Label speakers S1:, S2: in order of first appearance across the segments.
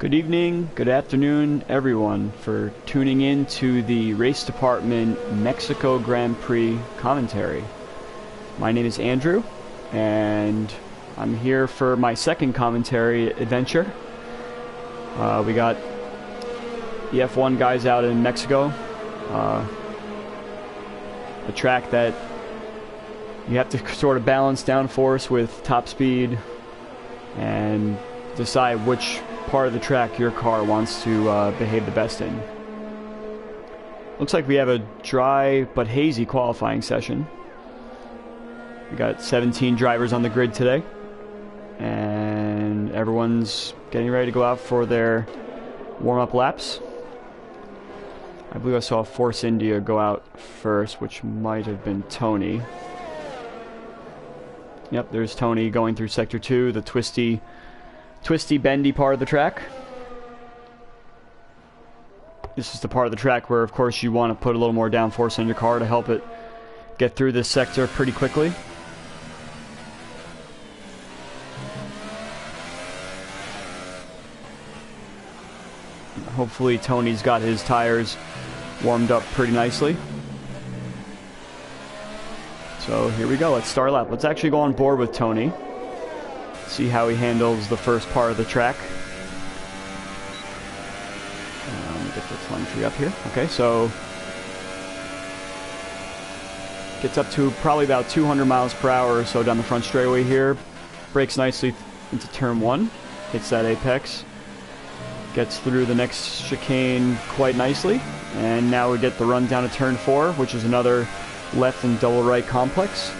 S1: Good evening, good afternoon, everyone, for tuning in to the Race Department Mexico Grand Prix commentary. My name is Andrew, and I'm here for my second commentary adventure. We got the F1 guys out in Mexico, a track that you have to sort of balance downforce with top speed and decide which part of the track your car wants to behave the best in. Looks like we have a dry but hazy qualifying session. We got 17 drivers on the grid today, and everyone's getting ready to go out for their warm-up laps. I believe I saw Force India go out first, which might have been Tony. Yep, there's Tony going through Sector 2, the twisty, bendy part of the track. This is the part of the track where, of course, you want to put a little more downforce on your car to help it get through this sector pretty quickly. Hopefully Tony's got his tires warmed up pretty nicely. So here we go, let's start a lap. Let's actually go on board with Tony. See how he handles the first part of the track. Let me get the telemetry up here. Okay, so gets up to probably about 200 miles per hour or so down the front straightaway here. Brakes nicely into turn 1. Hits that apex. Gets through the next chicane quite nicely. And now we get the run down to turn 4, which is another left and double right complex.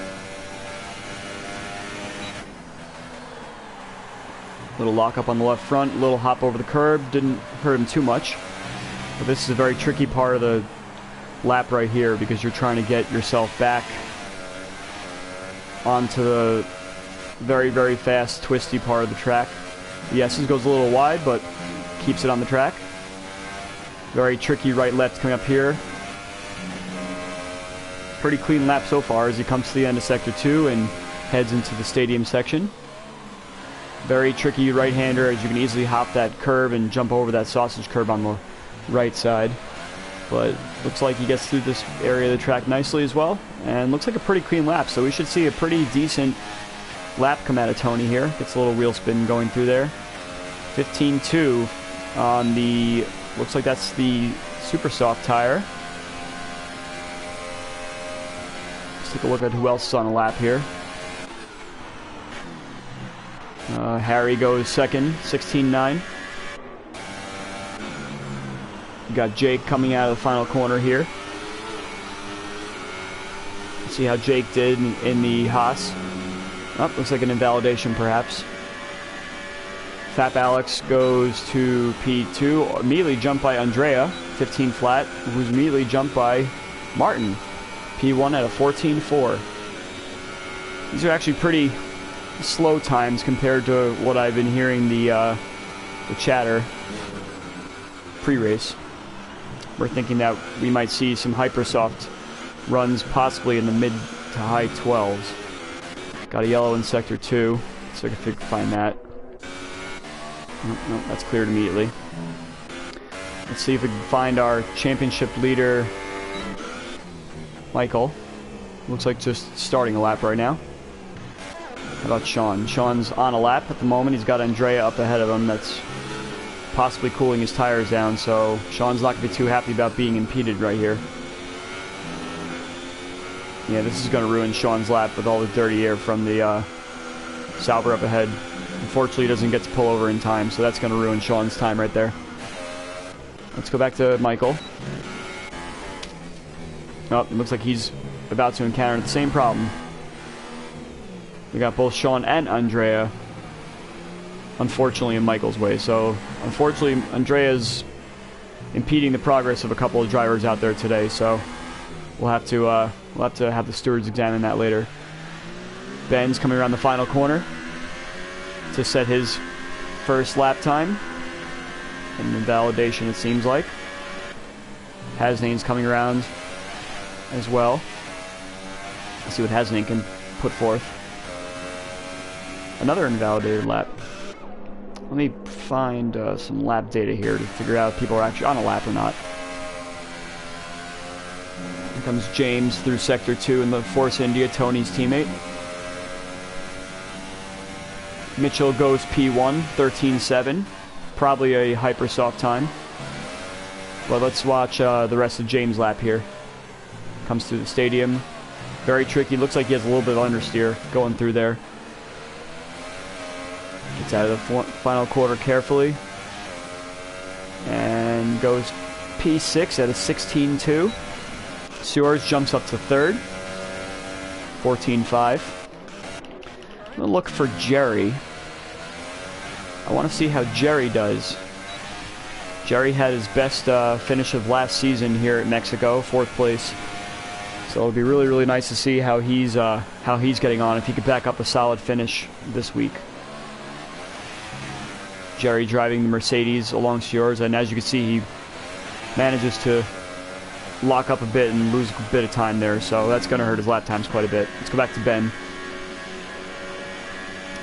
S1: Little lock up on the left front, little hop over the curb, didn't hurt him too much. But this is a very tricky part of the lap right here because you're trying to get yourself back onto the very, very fast, twisty part of the track. The S's goes a little wide, but keeps it on the track. Very tricky right-left coming up here. Pretty clean lap so far as he comes to the end of Sector 2 and heads into the stadium section. Very tricky right-hander as you can easily hop that curb and jump over that sausage curb on the right side. But looks like he gets through this area of the track nicely as well. And looks like a pretty clean lap, so we should see a pretty decent lap come out of Tony here. Gets a little wheel spin going through there. 15.2 on the, looks like that's the super soft tire. Let's take a look at who else is on the lap here. Harry goes second, 16.9. We got Jake coming out of the final corner here. Let's see how Jake did in the Haas. Oh, looks like an invalidation perhaps. Fap Alex goes to P2, immediately jumped by Andrea, 15 flat, who's immediately jumped by Martin, P1 at a 14.4. These are actually pretty slow times compared to what I've been hearing the chatter pre-race. We're thinking that we might see some Hypersoft runs possibly in the mid to high 12s. Got a yellow in Sector 2, so I can find that. Nope, that's cleared immediately. Let's see if we can find our championship leader, Michael. Looks like just starting a lap right now. How about Sean? Sean's on a lap at the moment. He's got Andrea up ahead of him. That's possibly cooling his tires down, so Sean's not going to be too happy about being impeded right here. Yeah, this is going to ruin Sean's lap with all the dirty air from the Sauber up ahead. Unfortunately, he doesn't get to pull over in time, so that's going to ruin Sean's time right there. Let's go back to Michael. Oh, it looks like he's about to encounter the same problem. We got both Sean and Andrea, unfortunately, in Michael's way. So, unfortunately, Andrea's impeding the progress of a couple of drivers out there today. So, we'll have to have the stewards examine that later. Ben's coming around the final corner to set his first lap time. And invalidation, it seems like. Hasnane's coming around as well. Let's see what Hasnane can put forth. Another invalidated lap. Let me find some lap data here to figure out if people are actually on a lap or not. Here comes James through Sector 2 in the Force India, Tony's teammate. Mitchell goes P1, 13.7. Probably a hypersoft time. But let's watch the rest of James' lap here. Comes through the stadium. Very tricky. Looks like he has a little bit of understeer going through there. Gets out of the final quarter carefully. And goes P6 at a 16.2. Sewers jumps up to third. 14.5. I'm going to look for Jerry. I want to see how Jerry does. Jerry had his best finish of last season here at Mexico, 4th place. So it'll be really, really nice to see how he's getting on, if he could back up a solid finish this week. Jerry driving the Mercedes along Sewers, and as you can see, he manages to lock up a bit and lose a bit of time there, so that's going to hurt his lap times quite a bit. Let's go back to Ben.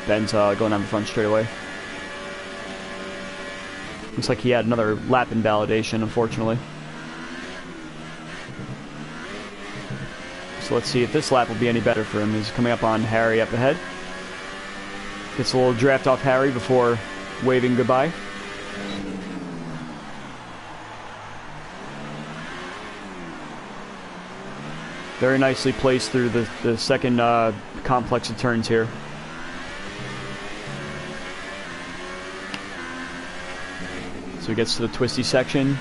S1: Ben's going down the front straightaway. Looks like he had another lap invalidation, unfortunately. So let's see if this lap will be any better for him. He's coming up on Harry up ahead. Gets a little draft off Harry before waving goodbye. Very nicely placed through the second complex of turns here. So he gets to the twisty section.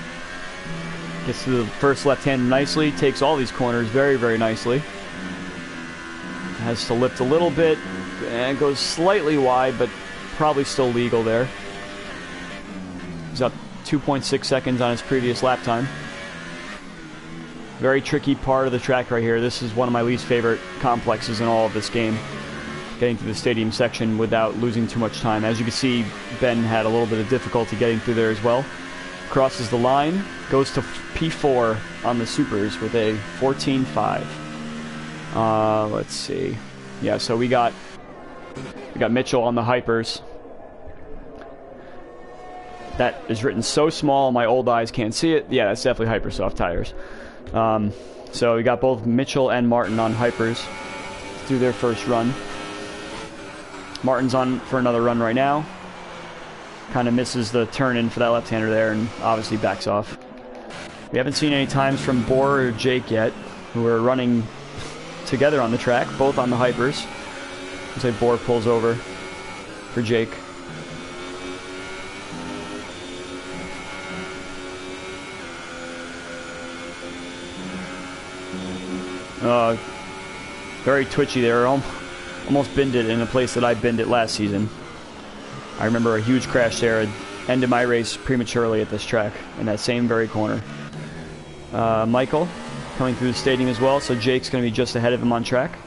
S1: Gets to the first left-hand nicely. Takes all these corners very, very nicely. Has to lift a little bit. And goes slightly wide, but probably still legal there. He's up 2.6 seconds on his previous lap time. Very tricky part of the track right here. This is one of my least favorite complexes in all of this game. Getting through the stadium section without losing too much time. As you can see, Ben had a little bit of difficulty getting through there as well. Crosses the line, goes to P4 on the supers with a 14.5. Let's see. Yeah, so we got Mitchell on the hypers. That is written so small, my old eyes can't see it. Yeah, that's definitely Hypersoft tires. So we got both Mitchell and Martin on hypers through their first run. Martin's on for another run right now. Kind of misses the turn in for that left-hander there and obviously backs off. We haven't seen any times from Bohr or Jake yet, who are running together on the track, both on the hypers. Looks like Bohr pulls over for Jake. Very twitchy there. Almost binned it in a place that I binned it last season. I remember a huge crash there. It ended my race prematurely at this track in that same very corner. Michael coming through the stadium as well, so Jake's going to be just ahead of him on track.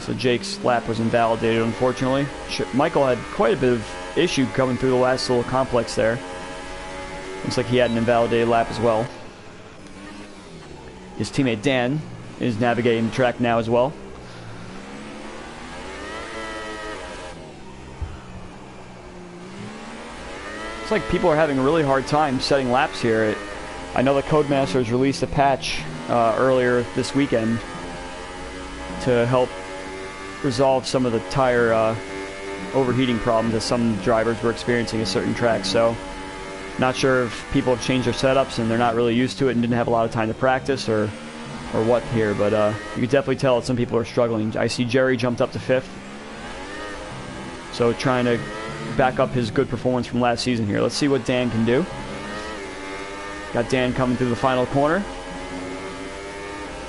S1: So Jake's lap was invalidated, unfortunately. Michael had quite a bit of issue coming through the last little complex there. Looks like he had an invalidated lap as well. His teammate Dan is navigating the track now as well. Looks like people are having a really hard time setting laps here. I know the Codemasters released a patch earlier this weekend to help resolve some of the tire overheating problems that some drivers were experiencing at certain tracks. So, not sure if people have changed their setups and they're not really used to it and didn't have a lot of time to practice or what here, but you can definitely tell that some people are struggling. I see Jerry jumped up to 5th, so trying to back up his good performance from last season here. Let's see what Dan can do. Got Dan coming through the final corner.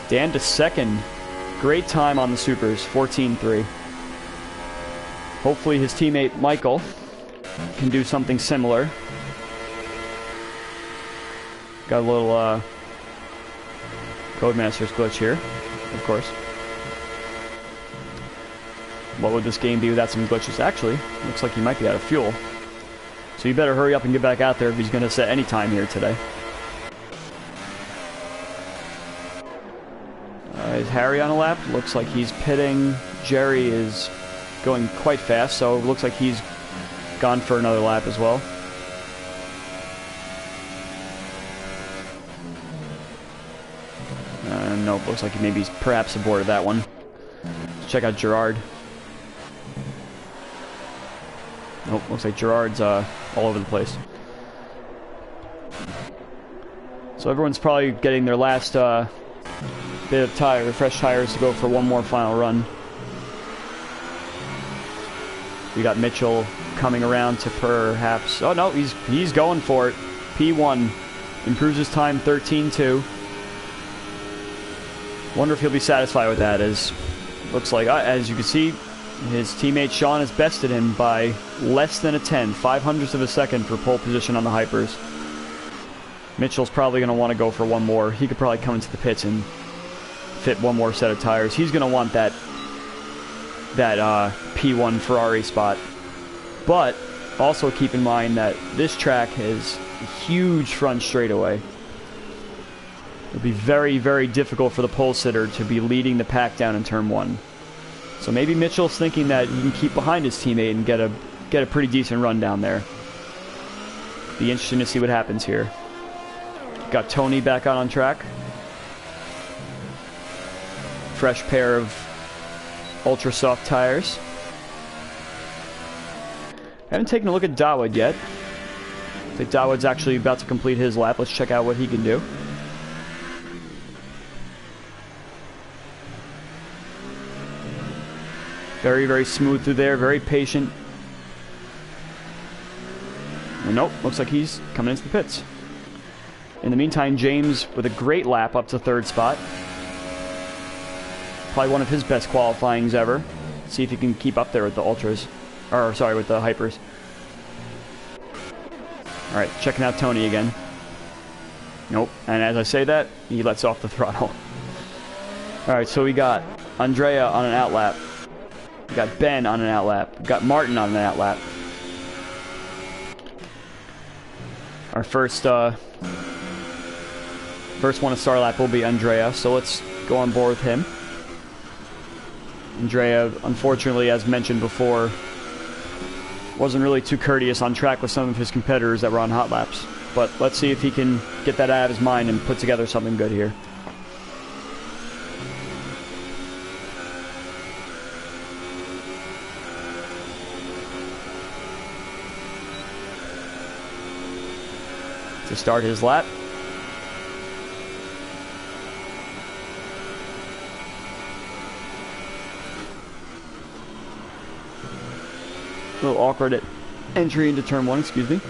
S1: Dan to 2nd. Great time on the supers, 14.3. Hopefully his teammate Michael can do something similar. Got a little Codemasters glitch here, of course. What would this game be without some glitches? Actually, looks like he might be out of fuel. So you better hurry up and get back out there if he's going to set any time here today. is Harry on a lap? Looks like he's pitting. Jerry is going quite fast, so it looks like he's gone for another lap as well. Nope, looks like maybe he's perhaps aborted that one. Let's check out Gerard. Nope, looks like Gerard's all over the place. So everyone's probably getting their last bit of fresh tires to go for one more final run. We got Mitchell coming around to perhaps... Oh no, he's going for it. P1 improves his time 13.2. Wonder if he'll be satisfied with that. As looks like, as you can see, his teammate Sean has bested him by less than a 10, 0.05 of a second for pole position on the Hypers. Mitchell's probably going to want to go for one more. He could probably come into the pits and fit one more set of tires. He's going to want that P1 Ferrari spot. But also keep in mind that this track has a huge front straightaway. It'll be very, very difficult for the pole sitter to be leading the pack down in turn 1. So maybe Mitchell's thinking that he can keep behind his teammate and get a pretty decent run down there. Be interesting to see what happens here. Got Tony back on track. Fresh pair of ultra soft tires. Haven't taken a look at Dawood yet. I think Dawood's actually about to complete his lap. Let's check out what he can do. Very, very smooth through there. Very patient. And nope, looks like he's coming into the pits. In the meantime, James with a great lap up to 3rd spot. Probably one of his best qualifyings ever. See if he can keep up there with the Ultras. Or, sorry, with the Hypers. Alright, checking out Tony again. Nope. And as I say that, he lets off the throttle. Alright, so we got Andrea on an outlap. We got Ben on an outlap. We got Martin on an outlap. Our first one to start lap will be Andrea, so let's go on board with him. Andrea, unfortunately, as mentioned before, wasn't really too courteous on track with some of his competitors that were on hot laps. But let's see if he can get that out of his mind and put together something good here. To start his lap. A little awkward at entry into turn 1, excuse me.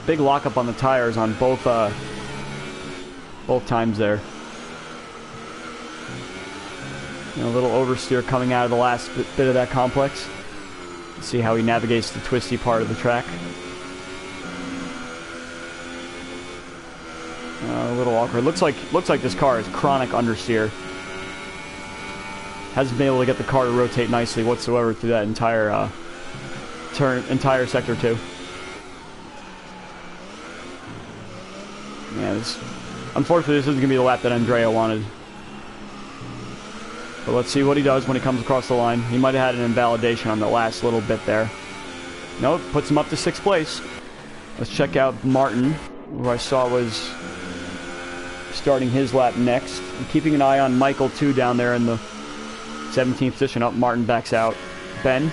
S1: Big lockup on the tires on both times there. And a little oversteer coming out of the last bit of that complex. Let's see how he navigates the twisty part of the track. A little awkward. Looks like this car is chronic understeer. Hasn't been able to get the car to rotate nicely whatsoever through that entire sector 2. Yeah, unfortunately this isn't going to be the lap that Andrea wanted. But let's see what he does when he comes across the line. He might have had an invalidation on the last little bit there. No, it puts him up to 6th place. Let's check out Martin, who I saw was starting his lap next. I'm keeping an eye on Michael too down there in the 17th position. Up, Martin backs out. Ben.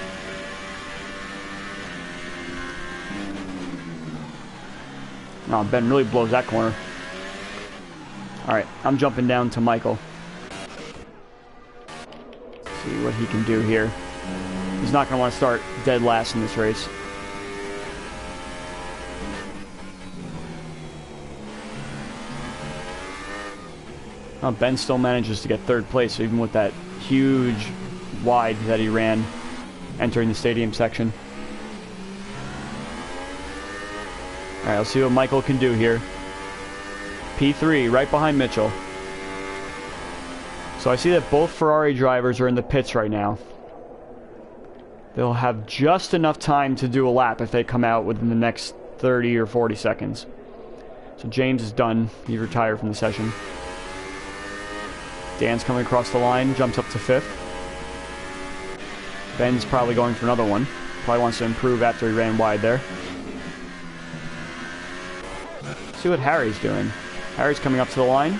S1: Oh, Ben really blows that corner. Alright, I'm jumping down to Michael. See what he can do here. He's not going to want to start dead last in this race. Oh, Ben still manages to get 3rd place, even with that huge wide that he ran entering the stadium section. Alright, let's see what Michael can do here. P3, right behind Mitchell. So I see that both Ferrari drivers are in the pits right now. They'll have just enough time to do a lap if they come out within the next 30 or 40 seconds. So James is done. He retired from the session. Dan's coming across the line, jumps up to 5th. Ben's probably going for another one. Probably wants to improve after he ran wide there. Let's see what Harry's doing. Harry's coming up to the line.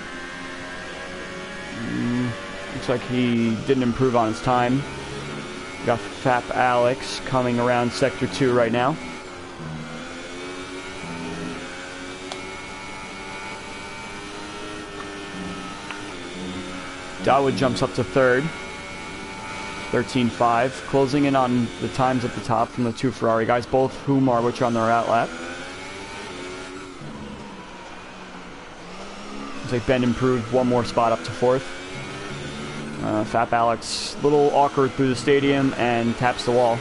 S1: Looks like he didn't improve on his time. Got Fap Alex coming around Sector 2 right now. Dawood jumps up to 3rd. 13.5. Closing in on the times at the top from the 2 Ferrari guys, both whom are which are on their out lap. Looks like Ben improved one more spot up to 4th. Fap Alex, a little awkward through the stadium and taps the wall.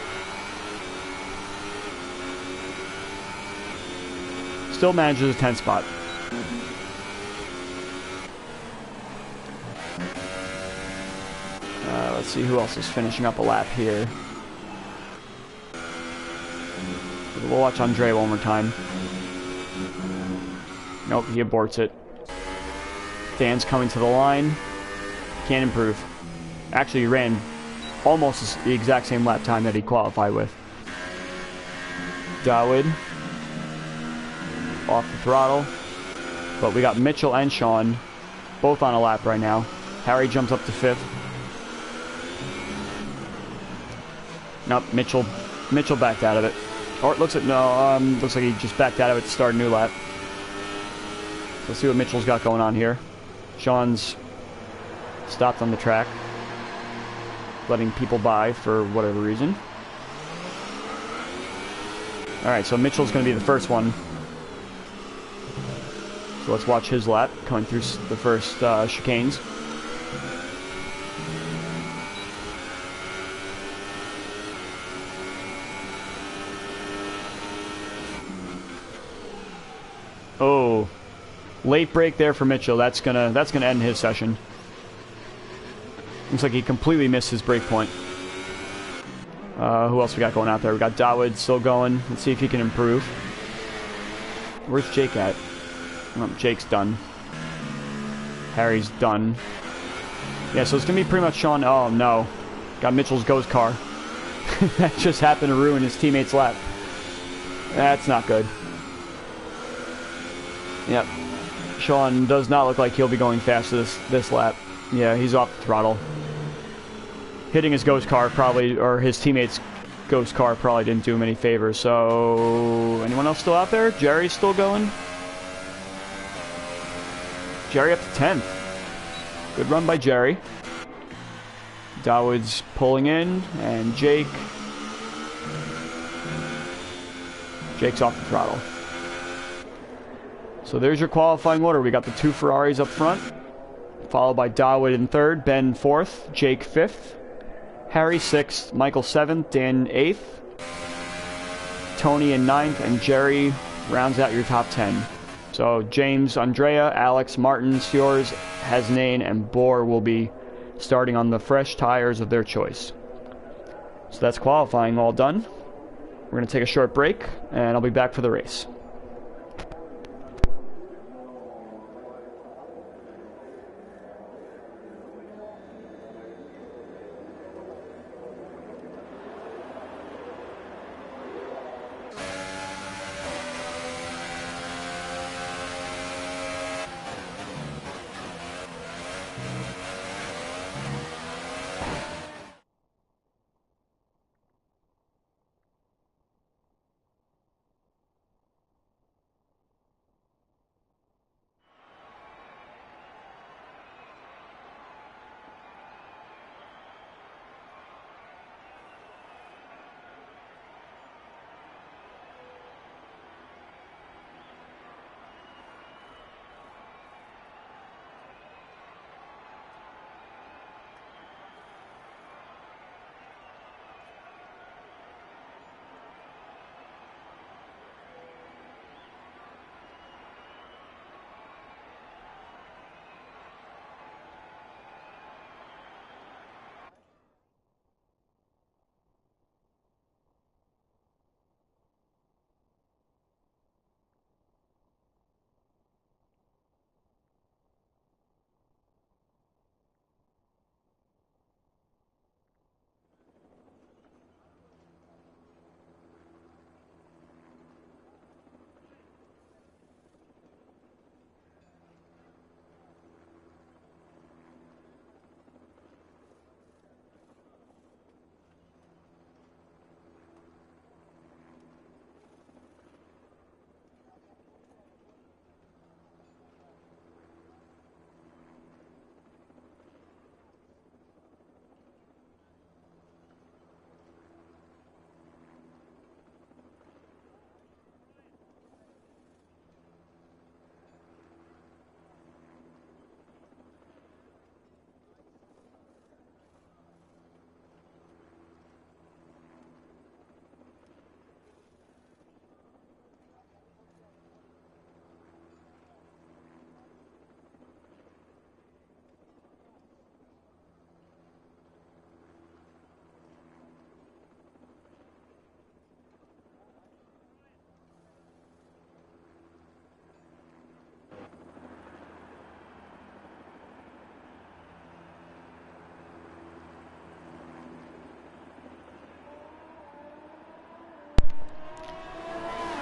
S1: Still manages a 10th spot. Let's see who else is finishing up a lap here. We'll watch Andre one more time. Nope, he aborts it. Dan's coming to the line. Can't improve. Actually, he ran almost the exact same lap time that he qualified with. Dawood off the throttle. But we got Mitchell and Sean both on a lap right now. Harry jumps up to 5th. Nope, Mitchell backed out of it. Or it looks like looks like he just backed out of it to start a new lap. So let's see what Mitchell's got going on here. Sean's stopped on the track, letting people by for whatever reason. Alright, so Mitchell's going to be the first one. So let's watch his lap coming through the first chicanes. Oh, late break there for Mitchell. That's gonna end his session. Looks like he completely missed his break point. Who else we got going out there? We got Dawood still going. Let's see if he can improve. Where's Jake at? Oh, Jake's done. Harry's done. Yeah, so it's gonna be pretty much Sean. Oh no, got Mitchell's ghost car. That just happened to ruin his teammate's lap. That's not good. Yep. Sean does not look like he'll be going fast this lap. Yeah, he's off the throttle. Hitting his ghost car probably, or his teammate's ghost car probably didn't do him any favors. So, anyone else still out there? Jerry's still going. Jerry up to 10th. Good run by Jerry. Dawood's pulling in, and Jake's off the throttle. So there's your qualifying order. We got the 2 Ferraris up front, followed by Dawood in 3rd, Ben 4th, Jake 5th, Harry 6th, Michael 7th, Dan 8th, Tony in 9th, and Jerry rounds out your top 10. So James, Andrea, Alex, Martin, Sears, Hasnain, and Bohr will be starting on the fresh tires of their choice. So that's qualifying all done. We're going to take a short break, and I'll be back for the race.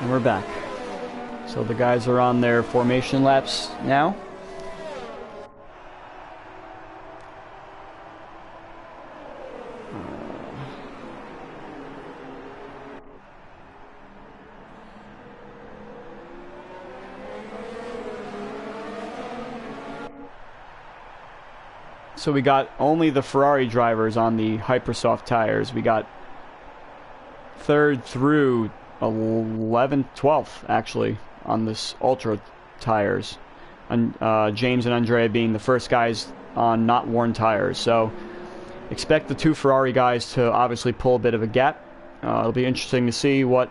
S1: And we're back. So the guys are on their formation laps now. So we got only the Ferrari drivers on the Hypersoft tires. We got 3rd through 11th, 12th actually on this Ultra tires. And James and Andrea being the first guys on not worn tires. So expect the 2 Ferrari guys to obviously pull a bit of a gap. It'll be interesting to see what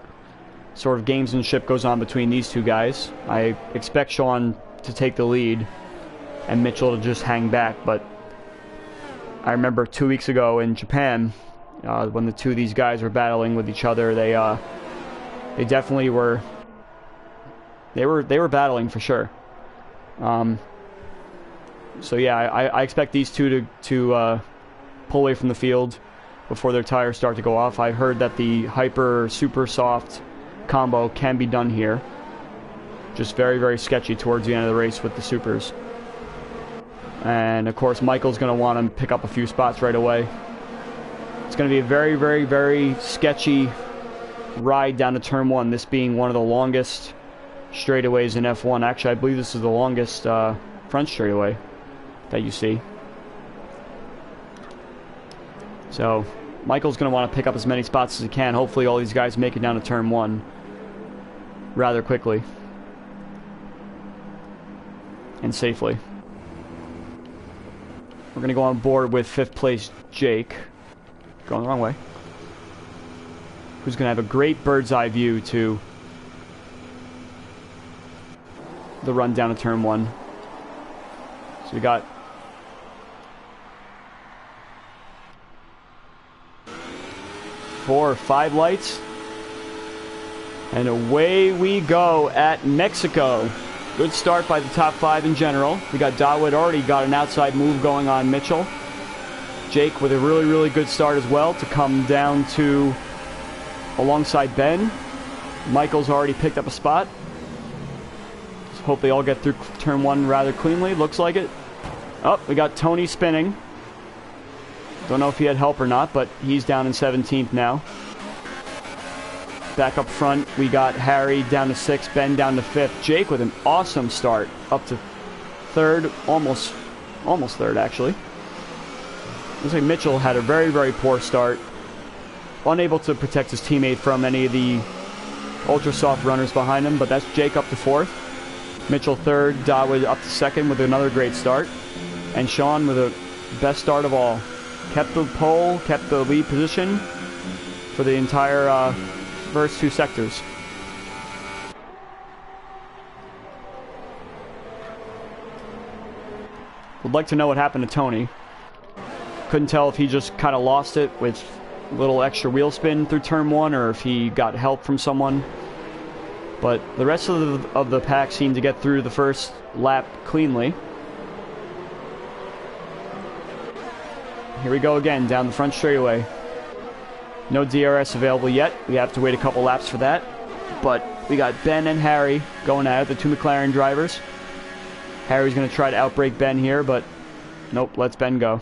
S1: sort of gamesmanship goes on between these 2 guys. I expect Sean to take the lead and Mitchell to just hang back, but I remember 2 weeks ago in Japan, when the 2 of these guys were battling with each other, they definitely were. They were battling for sure. So yeah, I expect these 2 to pull away from the field before their tires start to go off. I heard that the Hyper Super Soft combo can be done here. Just very, very sketchy towards the end of the race with the supers. And of course Michael's going to want to pick up a few spots right away. It's going to be a very, very, very sketchy ride down to turn 1, this being one of the longest straightaways in F1. Actually, I believe this is the longest front straightaway that you see. So Michael's going to want to pick up as many spots as he can. Hopefully all these guys make it down to turn 1 rather quickly and safely. We're going to go on board with 5th place Jake. Going the wrong way. Who's going to have a great bird's eye view to the run down to turn 1. So we got 4 or 5 lights. And away we go at Mexico. Good start by the top 5 in general. We got Dawood already got an outside move going on Mitchell. Jake with a really, really good start as well to come down to alongside Ben. Michael's already picked up a spot. Just hope they all get through turn 1 rather cleanly. Looks like it. Oh, we got Tony spinning. Don't know if he had help or not, but he's down in 17th now. Back up front, we got Harry down to 6th, Ben down to 5th. Jake with an awesome start, up to 3rd, almost 3rd actually. Looks like Mitchell had a very, very poor start. Unable to protect his teammate from any of the ultra soft runners behind him, but that's Jake up to 4th. Mitchell 3rd, Dawood up to 2nd with another great start. And Sean with the best start of all. Kept the pole, kept the lead position for the entire first 2 sectors. Would like to know what happened to Tony. Couldn't tell if he just kind of lost it with a little extra wheel spin through turn 1 or if he got help from someone. But the rest of the pack seemed to get through the first lap cleanly. Here we go again, down the front straightaway. No DRS available yet. We have to wait a couple laps for that. But we got Ben and Harry going at it, the 2 McLaren drivers. Harry's going to try to outbrake Ben here, but nope, lets Ben go.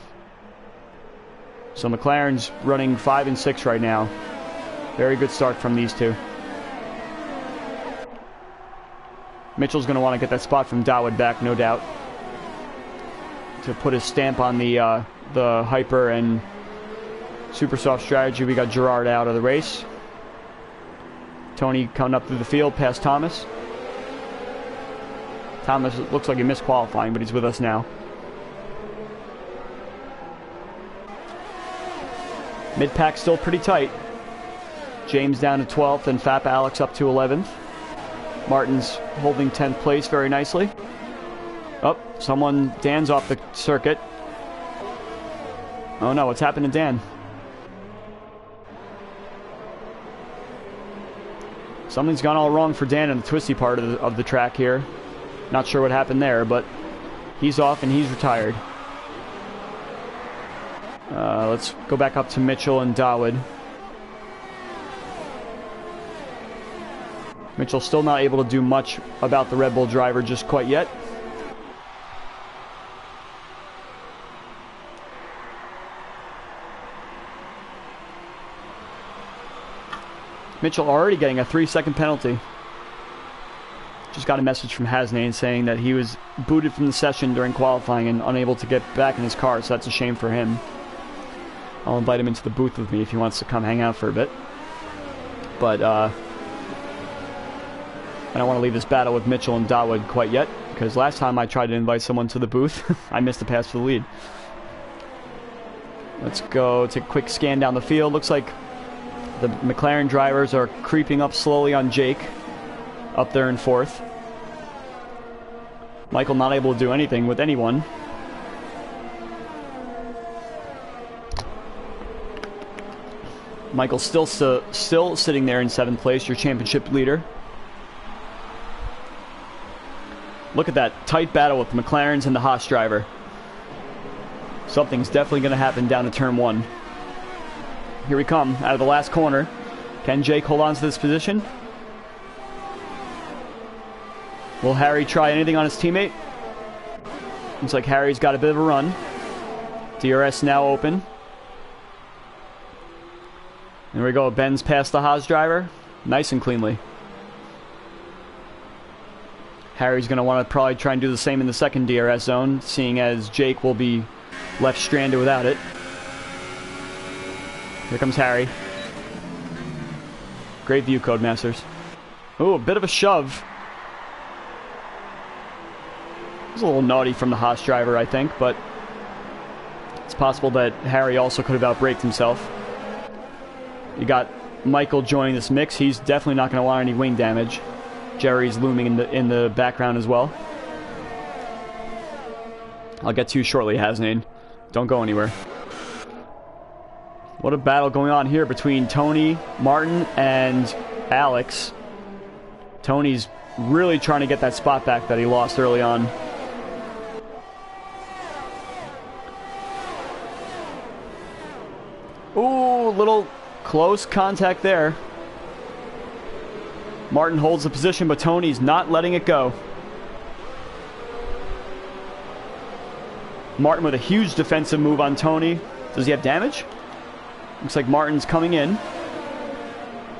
S1: So McLaren's running 5 and 6 right now. Very good start from these 2. Mitchell's going to want to get that spot from Dawood back, no doubt, to put his stamp on the Hyper and Super Soft strategy. We got Gerard out of the race. Tony coming up through the field past Thomas. Thomas looks like he missed qualifying, but he's with us now. Mid-pack still pretty tight. James down to 12th and Fap Alex up to 11th. Martin's holding 10th place very nicely. Oh, Dan's off the circuit. Oh no, what's happened to Dan? Something's gone all wrong for Dan in the twisty part of the track here. Not sure what happened there, but he's off and he's retired. Let's go back up to Mitchell and Dawood. Mitchell still not able to do much about the Red Bull driver just quite yet. Mitchell already getting a 3-second penalty. Just got a message from Hasnain saying that he was booted from the session during qualifying and unable to get back in his car, so that's a shame for him. I'll invite him into the booth with me if he wants to come hang out for a bit. But I don't want to leave this battle with Mitchell and Dawood quite yet, because last time I tried to invite someone to the booth, I missed the pass for the lead. Let's go take a quick scan down the field. Looks like the McLaren drivers are creeping up slowly on Jake, up there in 4th. Michael not able to do anything with anyone. Michael still sitting there in 7th place, your championship leader. Look at that tight battle with the McLarens and the Haas driver. Something's definitely going to happen down to turn 1. Here we come, out of the last corner. Can Jake hold on to this position? Will Harry try anything on his teammate? Looks like Harry's got a bit of a run. DRS now open. There we go, Ben's past the Haas driver. Nice and cleanly. Harry's going to want to probably try and do the same in the second DRS zone, seeing as Jake will be left stranded without it. Here comes Harry. Great view, Codemasters. Ooh, a bit of a shove. It was a little naughty from the Haas driver, I think, but it's possible that Harry also could have outbraked himself. You got Michael joining this mix. He's definitely not going to want any wing damage. Jerry's looming in the background as well. I'll get to you shortly, Hasnain. Don't go anywhere. What a battle going on here between Tony, Martin, and Alex. Tony's really trying to get that spot back that he lost early on. Ooh, little close contact there. Martin holds the position, but Tony's not letting it go. Martin with a huge defensive move on Tony. Does he have damage? Looks like Martin's coming in.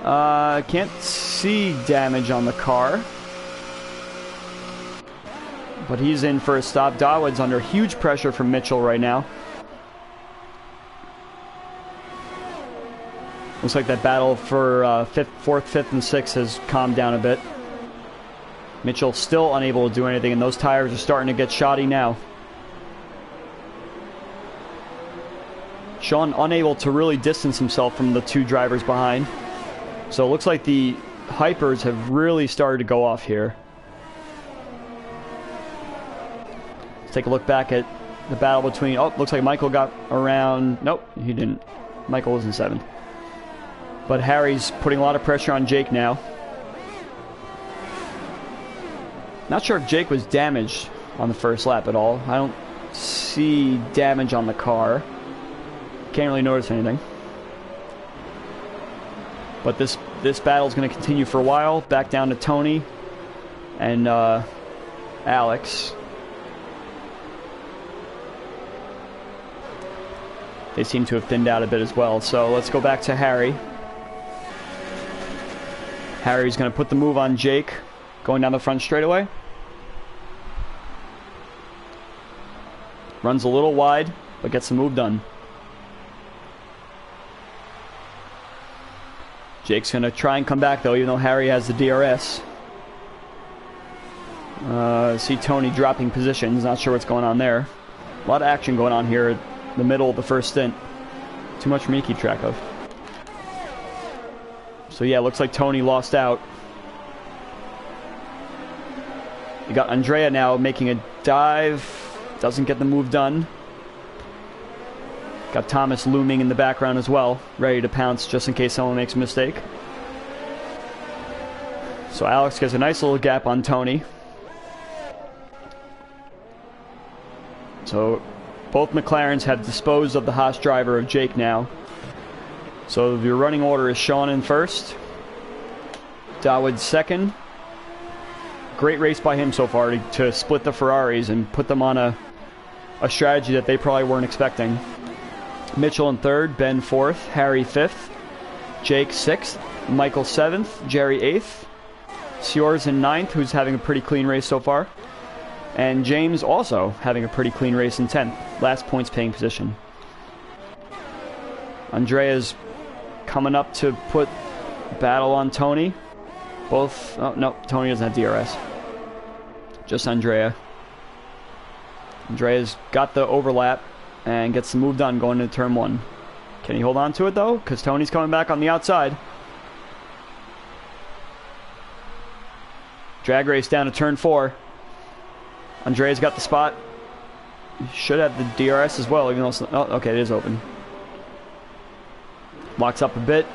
S1: Can't see damage on the car. But he's in for a stop. Dawood's under huge pressure from Mitchell right now. Looks like that battle for 4th, 5th, and 6th has calmed down a bit. Mitchell still unable to do anything, and those tires are starting to get shoddy now. Sean unable to really distance himself from the 2 drivers behind. So it looks like the hypers have really started to go off here. Let's take a look back at the battle between... Oh, looks like Michael got around... Nope, he didn't. Michael was in 7th. But Harry's putting a lot of pressure on Jake now. Not sure if Jake was damaged on the first lap at all. I don't see damage on the car. Can't really notice anything. But this battle is going to continue for a while. Back down to Tony and Alex. They seem to have thinned out a bit as well. So let's go back to Harry. Harry's going to put the move on Jake, going down the front straightaway. Runs a little wide, but gets the move done. Jake's going to try and come back, though, even though Harry has the DRS. See Tony dropping positions. Not sure what's going on there. A lot of action going on here in the middle of the first stint. Too much for me to keep track of. So yeah, looks like Tony lost out. You got Andrea now making a dive. Doesn't get the move done. Got Thomas looming in the background as well, ready to pounce just in case someone makes a mistake. So Alex gets a nice little gap on Tony. So both McLarens have disposed of the Haas driver of Jake now. So your running order is Sean in first, Dawood second. Great race by him so far to split the Ferraris and put them on a strategy that they probably weren't expecting. Mitchell in third, Ben fourth, Harry fifth, Jake sixth, Michael seventh, Jerry eighth, Sears in ninth, who's having a pretty clean race so far, and James also having a pretty clean race in 10th, last points paying position. Andrea's coming up to put battle on Tony. Both, oh no, Tony doesn't have DRS. Just Andrea. Andrea's got the overlap and gets the move done going into turn 1. Can he hold on to it though? Because Tony's coming back on the outside. Drag race down to turn 4. Andrea's got the spot. He should have the DRS as well, even though it's, oh, okay, it is open. Locks up a bit.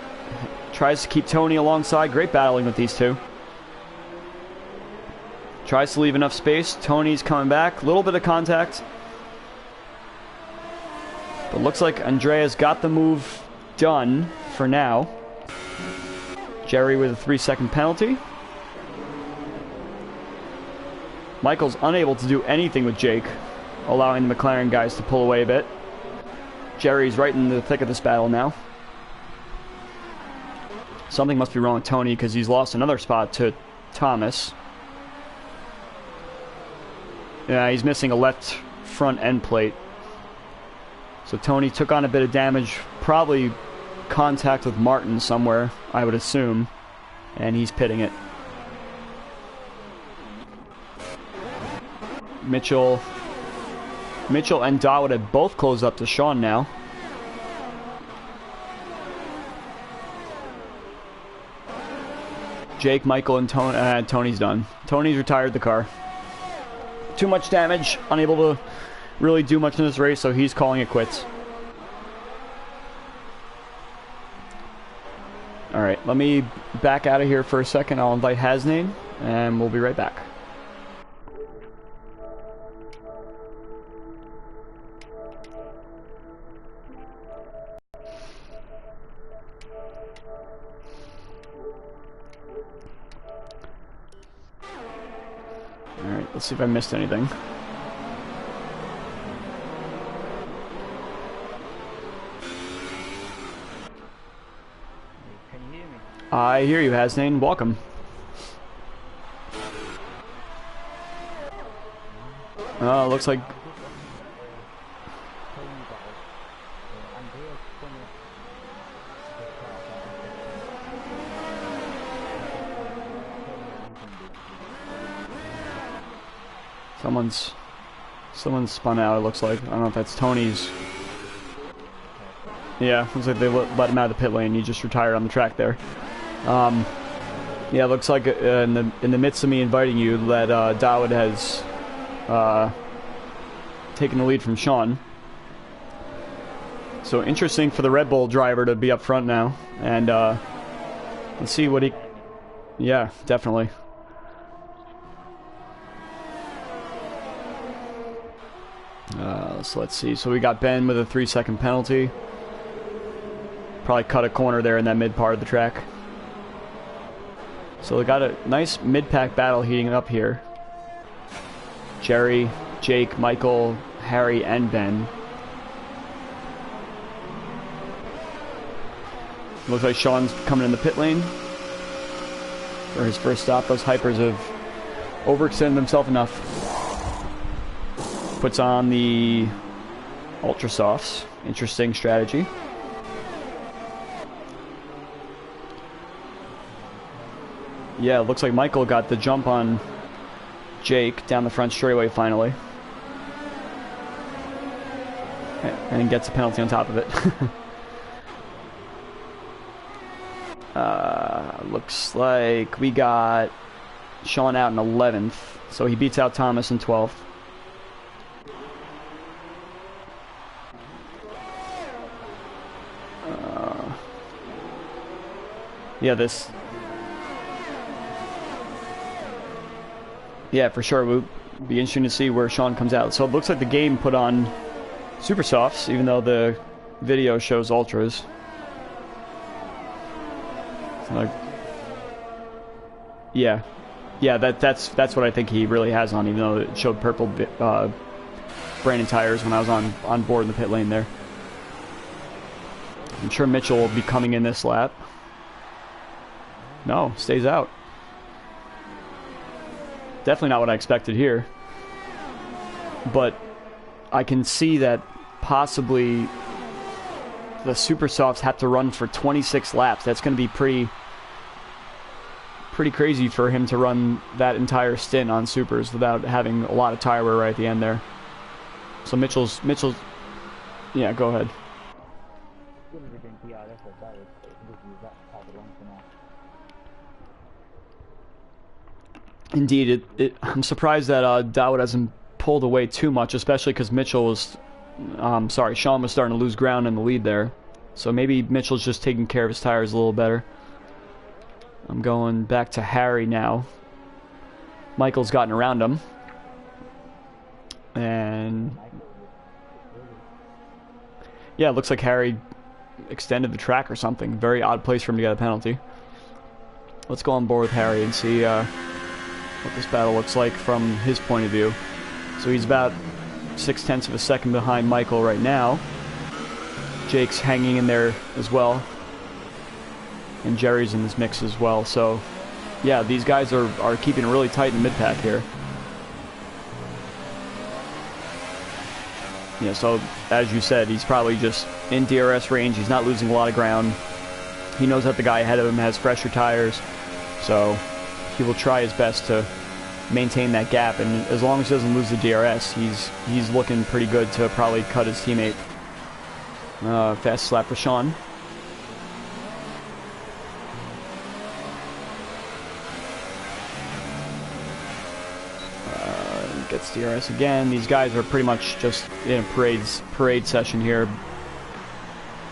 S1: Tries to keep Tony alongside. Great battling with these two. Tries to leave enough space. Tony's coming back. A little bit of contact. But looks like Andrea's got the move done for now. Jerry with a 3-second penalty. Michael's unable to do anything with Jake, allowing the McLaren guys to pull away a bit. Jerry's right in the thick of this battle now. Something must be wrong with Tony because he's lost another spot to Thomas. Yeah, he's missing a left front end plate. So Tony took on a bit of damage, probably contact with Martin somewhere, I would assume, and he's pitting it. Mitchell and Dawood have both closed up to Sean now. Jake, Michael, and Tony's done. Tony's retired the car. Too much damage, unable to really do much in this race, so he's calling it quits. Alright, let me back out of here for a second. I'll invite Hasnain, and we'll be right back. Alright, let's see if I missed anything.
S2: Can you hear me?
S1: I hear you, Hasnain. Welcome. Looks like... Someone's spun out, it looks like. I don't know if that's Tony's. Yeah, looks like they let him out of the pit lane. He just retired on the track there. Yeah, looks like in the midst of me inviting you that Dawood has taken the lead from Sean. So interesting for the Red Bull driver to be up front now. And let's see what he... Yeah, definitely. So let's see. So we got Ben with a 3-second penalty. Probably cut a corner there in that mid part of the track. So we got a nice mid-pack battle heating up here. Jerry, Jake, Michael, Harry, and Ben. Looks like Sean's coming in the pit lane for his first stop. Those hypers have overextended themselves enough. Puts on the Ultra Softs. Interesting strategy. Yeah, it looks like Michael got the jump on Jake down the front straightaway finally. And gets a penalty on top of it. Looks like we got Sean out in 11th. So he beats out Thomas in 12th. Yeah, this... Yeah, for sure. It would be interesting to see where Sean comes out. So it looks like the game put on Super Softs, even though the video shows Ultras. So like, Yeah. Yeah, that's what I think he really has on, even though it showed purple Brandon tires when I was on board in the pit lane there. I'm sure Mitchell will be coming in this lap. No, stays out. Definitely not what I expected here. But I can see that possibly the Super Softs have to run for 26 laps. That's going to be pretty crazy for him to run that entire stint on Supers without having a lot of tire wear right at the end there. So Mitchell's yeah, go ahead. Indeed, I'm surprised that Dawood hasn't pulled away too much, especially because Mitchell was, Sean was starting to lose ground in the lead there. So maybe Mitchell's just taking care of his tires a little better. I'm going back to Harry now. Michael's gotten around him. And yeah, it looks like Harry extended the track or something. Very odd place for him to get a penalty. Let's go on board with Harry and see what this battle looks like from his point of view. So he's about 0.6 of a second behind Michael right now. Jake's hanging in there as well. And Jerry's in this mix as well. So yeah, these guys are keeping it really tight in the mid-pack here. Yeah, so as you said, he's probably just in DRS range. He's not losing a lot of ground. He knows that the guy ahead of him has fresher tires. So he will try his best to maintain that gap, and as long as he doesn't lose the DRS, he's looking pretty good to probably cut his teammate. Fast lap for Sean. Gets DRS again. These guys are pretty much just in a parade session here,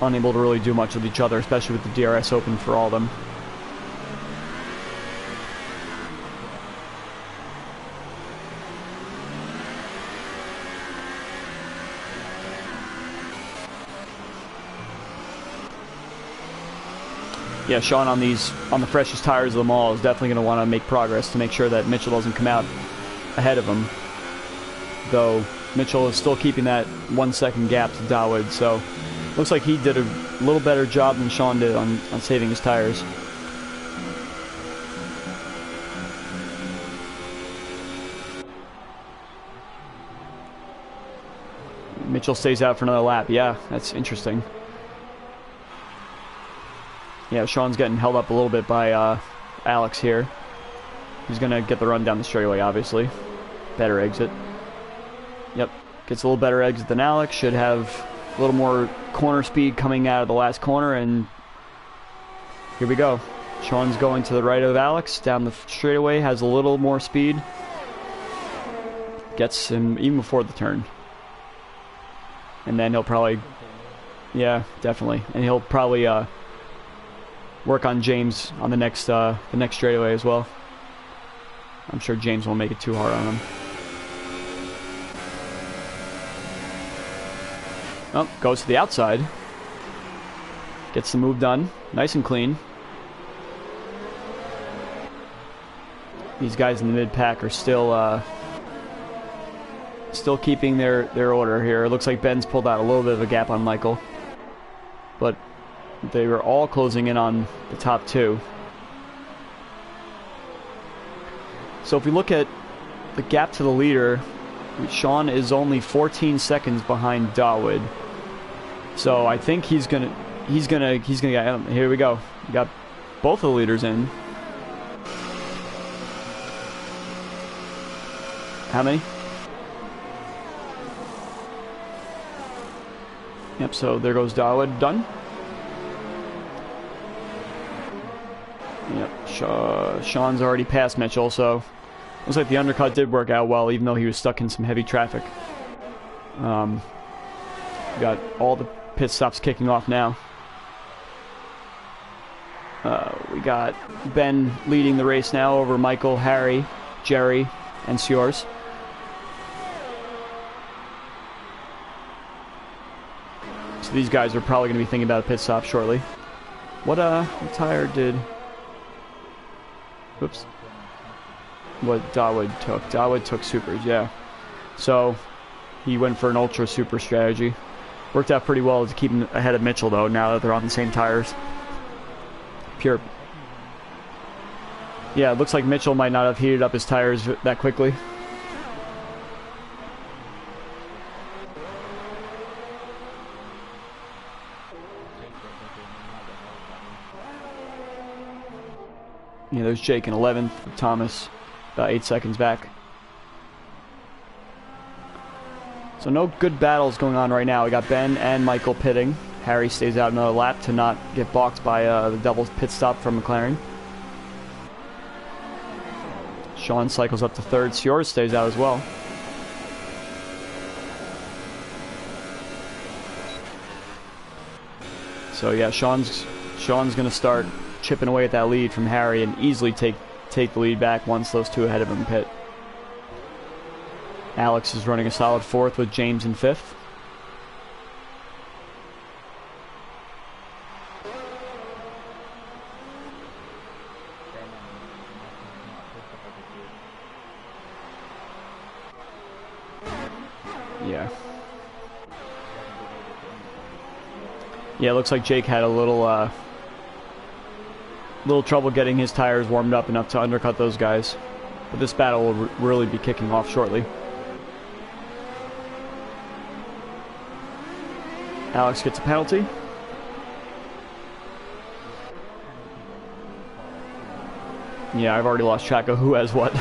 S1: unable to really do much with each other, especially with the DRS open for all of them. Yeah, Sean on the freshest tires of them all is definitely going to want to make progress to make sure that Mitchell doesn't come out ahead of him. Though Mitchell is still keeping that 1 second gap to Dawood, so looks like he did a little better job than Sean did on saving his tires. Mitchell stays out for another lap. Yeah, that's interesting. Yeah, Sean's getting held up a little bit by Alex here. He's going to get the run down the straightaway, obviously. Better exit. Yep, gets a little better exit than Alex. Should have a little more corner speed coming out of the last corner, and here we go. Sean's going to the right of Alex, down the straightaway, has a little more speed. Gets him even before the turn. And then he'll probably, yeah, definitely. And he'll probably work on James on the next straightaway as well. I'm sure James won't make it too hard on him. Oh, goes to the outside. Gets the move done. Nice and clean. These guys in the mid-pack are still keeping their order here. It looks like Ben's pulled out a little bit of a gap on Michael. But they were all closing in on the top two. So if we look at the gap to the leader, Sean is only 14 seconds behind Dawood. So I think he's gonna get him. Here we go. We got both of the leaders in. How many? Yep, so there goes Dawood. Done. Yep, Sean's already passed Mitchell, so looks like the undercut did work out well, even though he was stuck in some heavy traffic. We got all the pit stops kicking off now. We got Ben leading the race now over Michael, Harry, Jerry, and Sears. So these guys are probably going to be thinking about a pit stop shortly. What tire did... Oops. what Dawood took. Dawood took supers, yeah. So he went for an ultra super strategy. Worked out pretty well to keep him ahead of Mitchell, though, now that they're on the same tires. Pure. Yeah, it looks like Mitchell might not have heated up his tires that quickly. Yeah, there's Jake in 11th, Thomas about 8 seconds back. So no good battles going on right now. We got Ben and Michael pitting. Harry stays out another lap to not get balked by the double pit stop from McLaren. Sean cycles up to 3rd. Sciorra stays out as well. So yeah, Sean's going to start chipping away at that lead from Harry and easily take the lead back once those two ahead of him pit. Alex is running a solid 4th with James in 5th. Yeah, it looks like Jake had a little trouble getting his tires warmed up enough to undercut those guys. But this battle will really be kicking off shortly. Alex gets a penalty. Yeah, I've already lost track of who has what.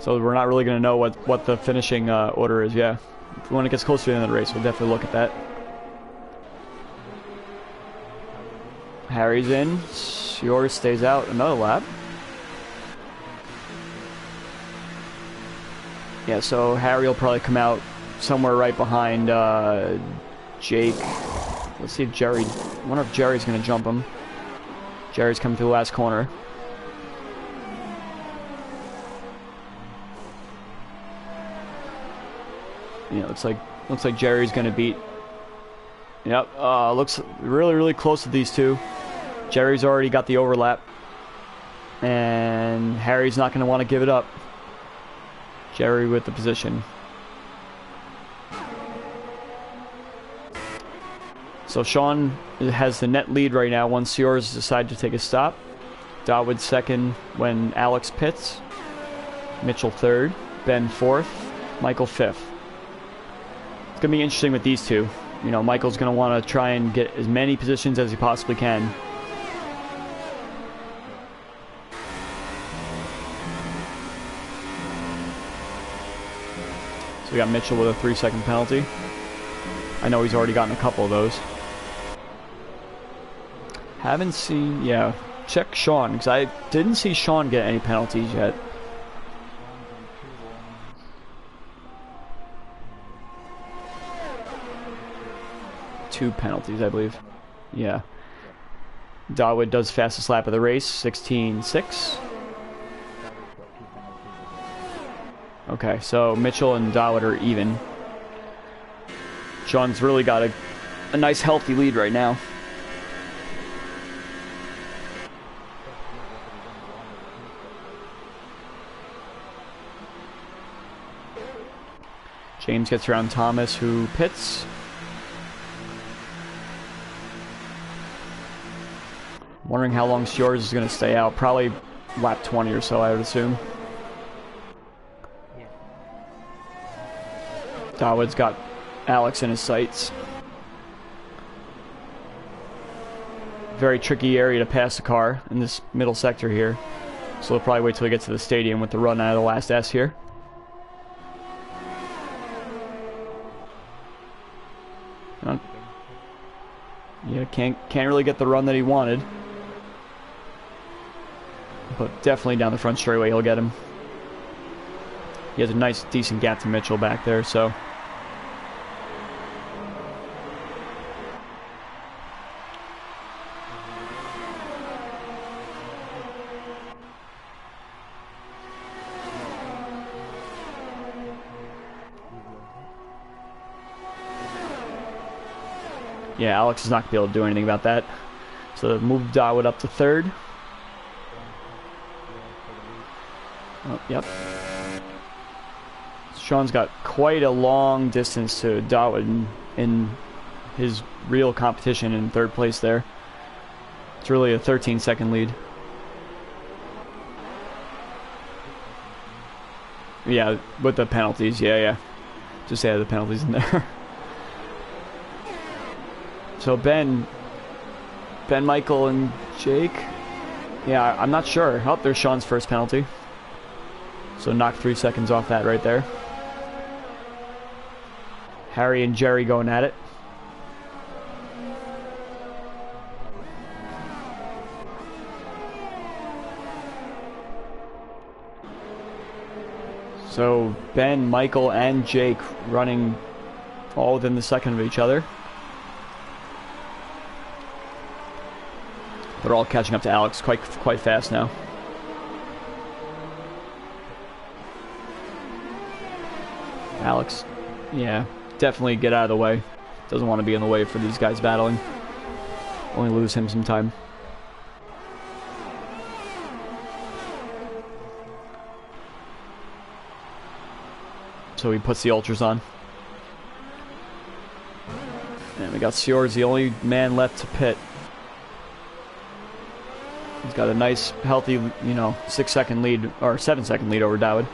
S1: So we're not really going to know what the finishing order is, yeah. When it gets closer to the end of the race, we'll definitely look at that. Harry's in. Sciorra stays out another lap. Yeah, so Harry will probably come out somewhere right behind Jake. Let's see if Jerry... I wonder if Jerry's going to jump him. Jerry's coming through the last corner. Yeah, looks like Jerry's going to beat... Yep, looks really, really close to these two. Jerry's already got the overlap. And Harry's not going to want to give it up. Jerry with the position. So Sean has the net lead right now once Sciorra's decided to take a stop. Dawood 2nd when Alex pits. Mitchell 3rd. Ben 4th. Michael 5th. It's going to be interesting with these two. You know, Michael's going to want to try and get as many positions as he possibly can. So we got Mitchell with a 3-second penalty. I know he's already gotten a couple of those. Haven't seen... Yeah, check Sean, because I didn't see Sean get any penalties yet. Two penalties, I believe. Yeah. Dawood does fastest lap of the race, 16.6. Okay, so Mitchell and Dawood are even. Sean's really got a nice healthy lead right now. James gets around Thomas, who pits. Wondering how long Sciorra is going to stay out. Probably lap 20 or so, I would assume. Dawood's got Alex in his sights. Very tricky area to pass the car in this middle sector here. So they'll probably wait till we get to the stadium with the run out of the last S here. Yeah, can't really get the run that he wanted. But definitely down the front straightaway he'll get him. He has a nice, decent gap to Mitchell back there, so... Yeah, Alex is not going to be able to do anything about that. So move Dawood up to 3rd. Oh, yep. Sean's got quite a long distance to Dawood in his real competition in third place there. It's really a 13-second lead. Yeah, with the penalties, yeah. Just add the penalties in there. So Ben, Michael, and Jake. Yeah, I'm not sure. Oh, there's Sean's first penalty. So knock 3 seconds off that right there. Harry and Jerry going at it. So Ben, Michael, and Jake running all within the second of each other. They're all catching up to Alex quite fast now. Alex, yeah, definitely get out of the way. Doesn't want to be in the way for these guys battling. Only lose him some time. So he puts the ultras on. And we got Sjors, the only man left to pit. He's got a nice, healthy, 6-second lead, or 7-second lead over Dawood.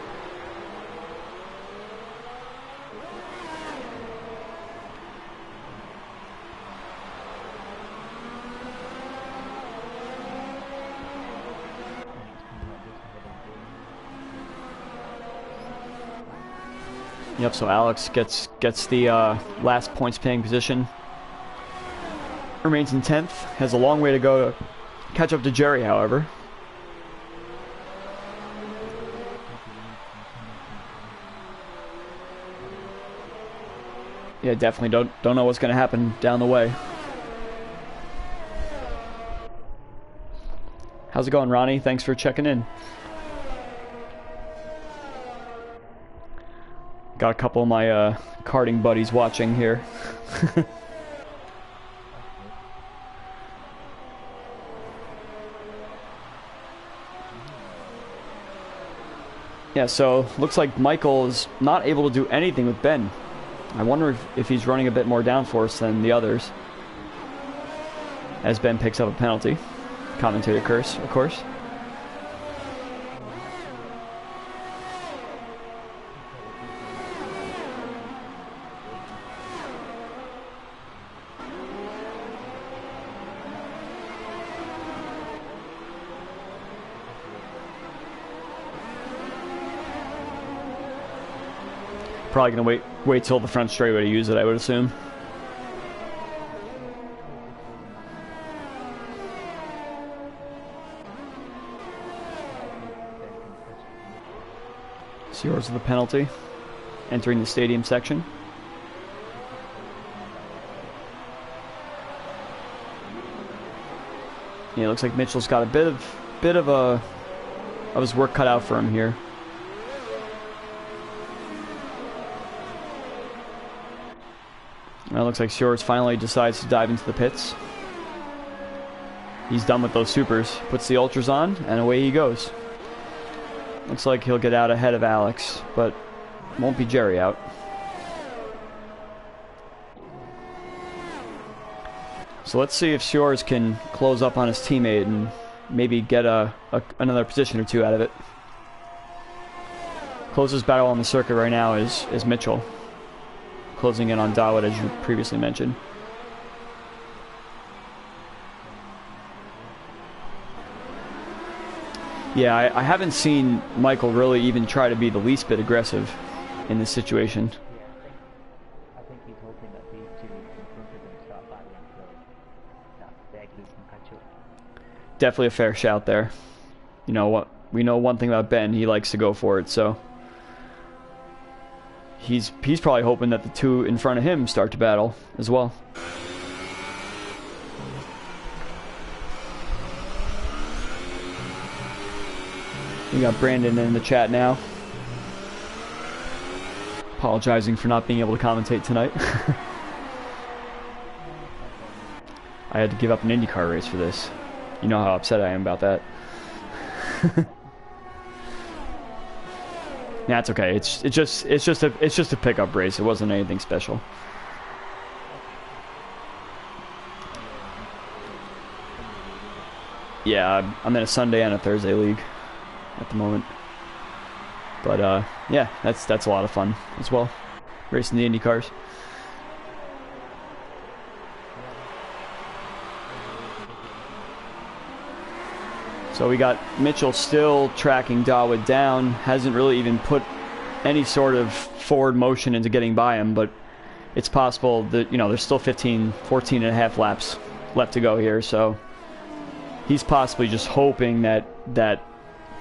S1: Yep, so Alex gets the last points paying position. Remains in 10th. Has a long way to go to catch up to Jerry, however. Yeah, definitely don't know what's going to happen down the way. How's it going, Ronnie? Thanks for checking in. Got a couple of my karting buddies watching here. Yeah, so looks like Michael is not able to do anything with Ben. I wonder if he's running a bit more downforce than the others. As Ben picks up a penalty. Commentator curse, of course. Probably gonna wait till the front straightaway to use it, I would assume. Sjors with the penalty, entering the stadium section. Yeah, it looks like Mitchell's got a bit of his work cut out for him here. It looks like Sjors finally decides to dive into the pits. He's done with those supers. Puts the ultras on, and away he goes. Looks like he'll get out ahead of Alex, but won't be Jerry out. So let's see if Sjors can close up on his teammate and maybe get another position or two out of it. Closest battle on the circuit right now is Mitchell. Closing in on Dawood, as you previously mentioned. Yeah, I haven't seen Michael really even try to be the least bit aggressive in this situation.
S2: I think he's hoping that these two in front of him start battling, so that he can catch up.
S1: Definitely a fair shout there. You know what? We know one thing about Ben, he likes to go for it, so he's probably hoping that the two in front of him start to battle as well. We got Brandon in the chat now, apologizing for not being able to commentate tonight. I had to give up an IndyCar race for this. You know how upset I am about that. That's okay. It's just a pickup race. It wasn't anything special. Yeah, I'm in a Sunday and a Thursday league at the moment. But yeah, that's a lot of fun as well, racing the Indy cars. So we got Mitchell still tracking Dawood down, hasn't really even put any sort of forward motion into getting by him, but it's possible that, you know, there's still 14 and a half laps left to go here, so he's possibly just hoping that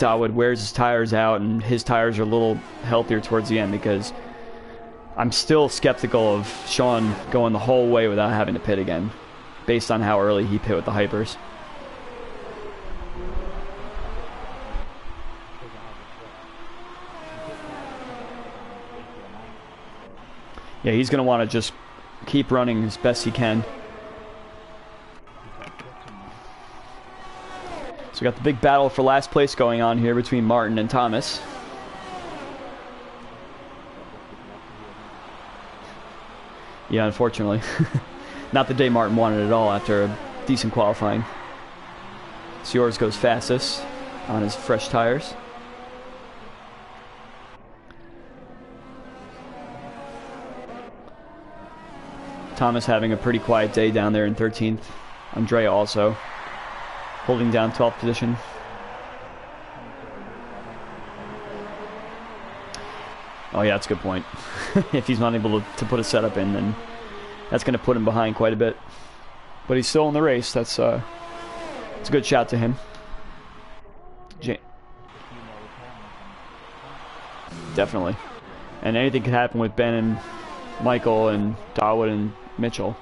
S1: Dawood wears his tires out and his tires are a little healthier towards the end, because I'm still skeptical of Sean going the whole way without having to pit again, based on how early he pit with the hypers. Yeah, he's going to want to just keep running as best he can. So we got the big battle for last place going on here between Martin and Thomas. Yeah, unfortunately. Not the day Martin wanted at all after a decent qualifying. Sciorz goes fastest on his fresh tires. Thomas having a pretty quiet day down there in 13th. Andrea also holding down 12th position. Oh yeah, that's a good point. If he's not able to put a setup in, then that's going to put him behind quite a bit. But he's still in the race. That's it's a good shout to him. Definitely. And anything could happen with Ben and Michael and Dawood and Mitchell.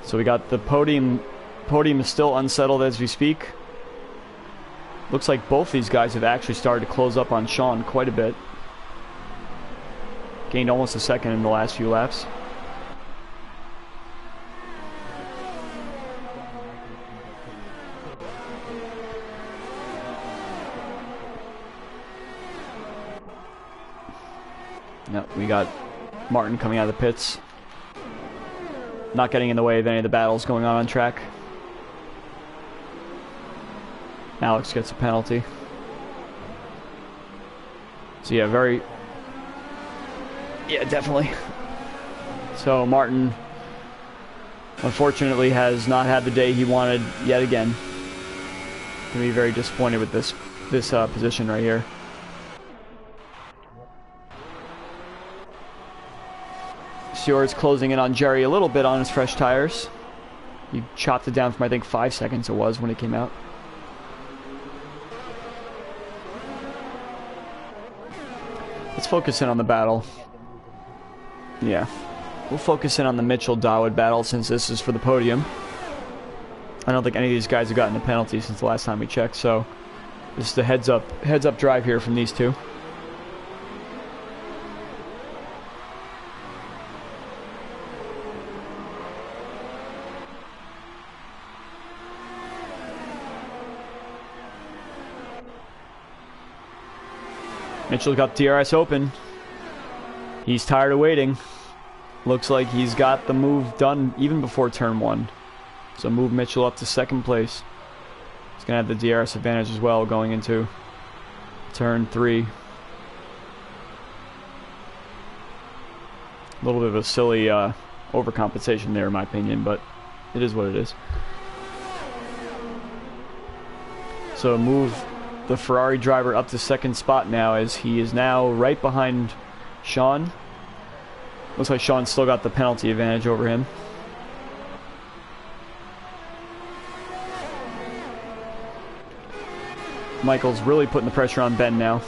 S1: So we got the podium. Podium is still unsettled as we speak. Looks like both these guys have actually started to close up on Sean quite a bit. Gained almost a second in the last few laps. No, we got Martin coming out of the pits. Not getting in the way of any of the battles going on track. Alex gets a penalty. So yeah, definitely. So Martin, unfortunately, has not had the day he wanted yet again. Gonna be very disappointed with this position right here. Sciorz closing in on Jerry a little bit on his fresh tires. He chopped it down from, I think, 5 seconds it was when it came out. Let's focus in on the battle. Yeah. We'll focus in on the Mitchell-Dawood battle since this is for the podium. I don't think any of these guys have gotten a penalty since the last time we checked, so this is the heads up drive here from these two. Mitchell got DRS open. He's tired of waiting. Looks like he's got the move done even before turn 1. So move Mitchell up to second place. He's going to have the DRS advantage as well going into turn 3. A little bit of a silly overcompensation there in my opinion, but it is what it is. So move the Ferrari driver up to second spot now, as he is now right behind Sean. Looks like Sean's still got the penalty advantage over him. Michael's really putting the pressure on Ben now.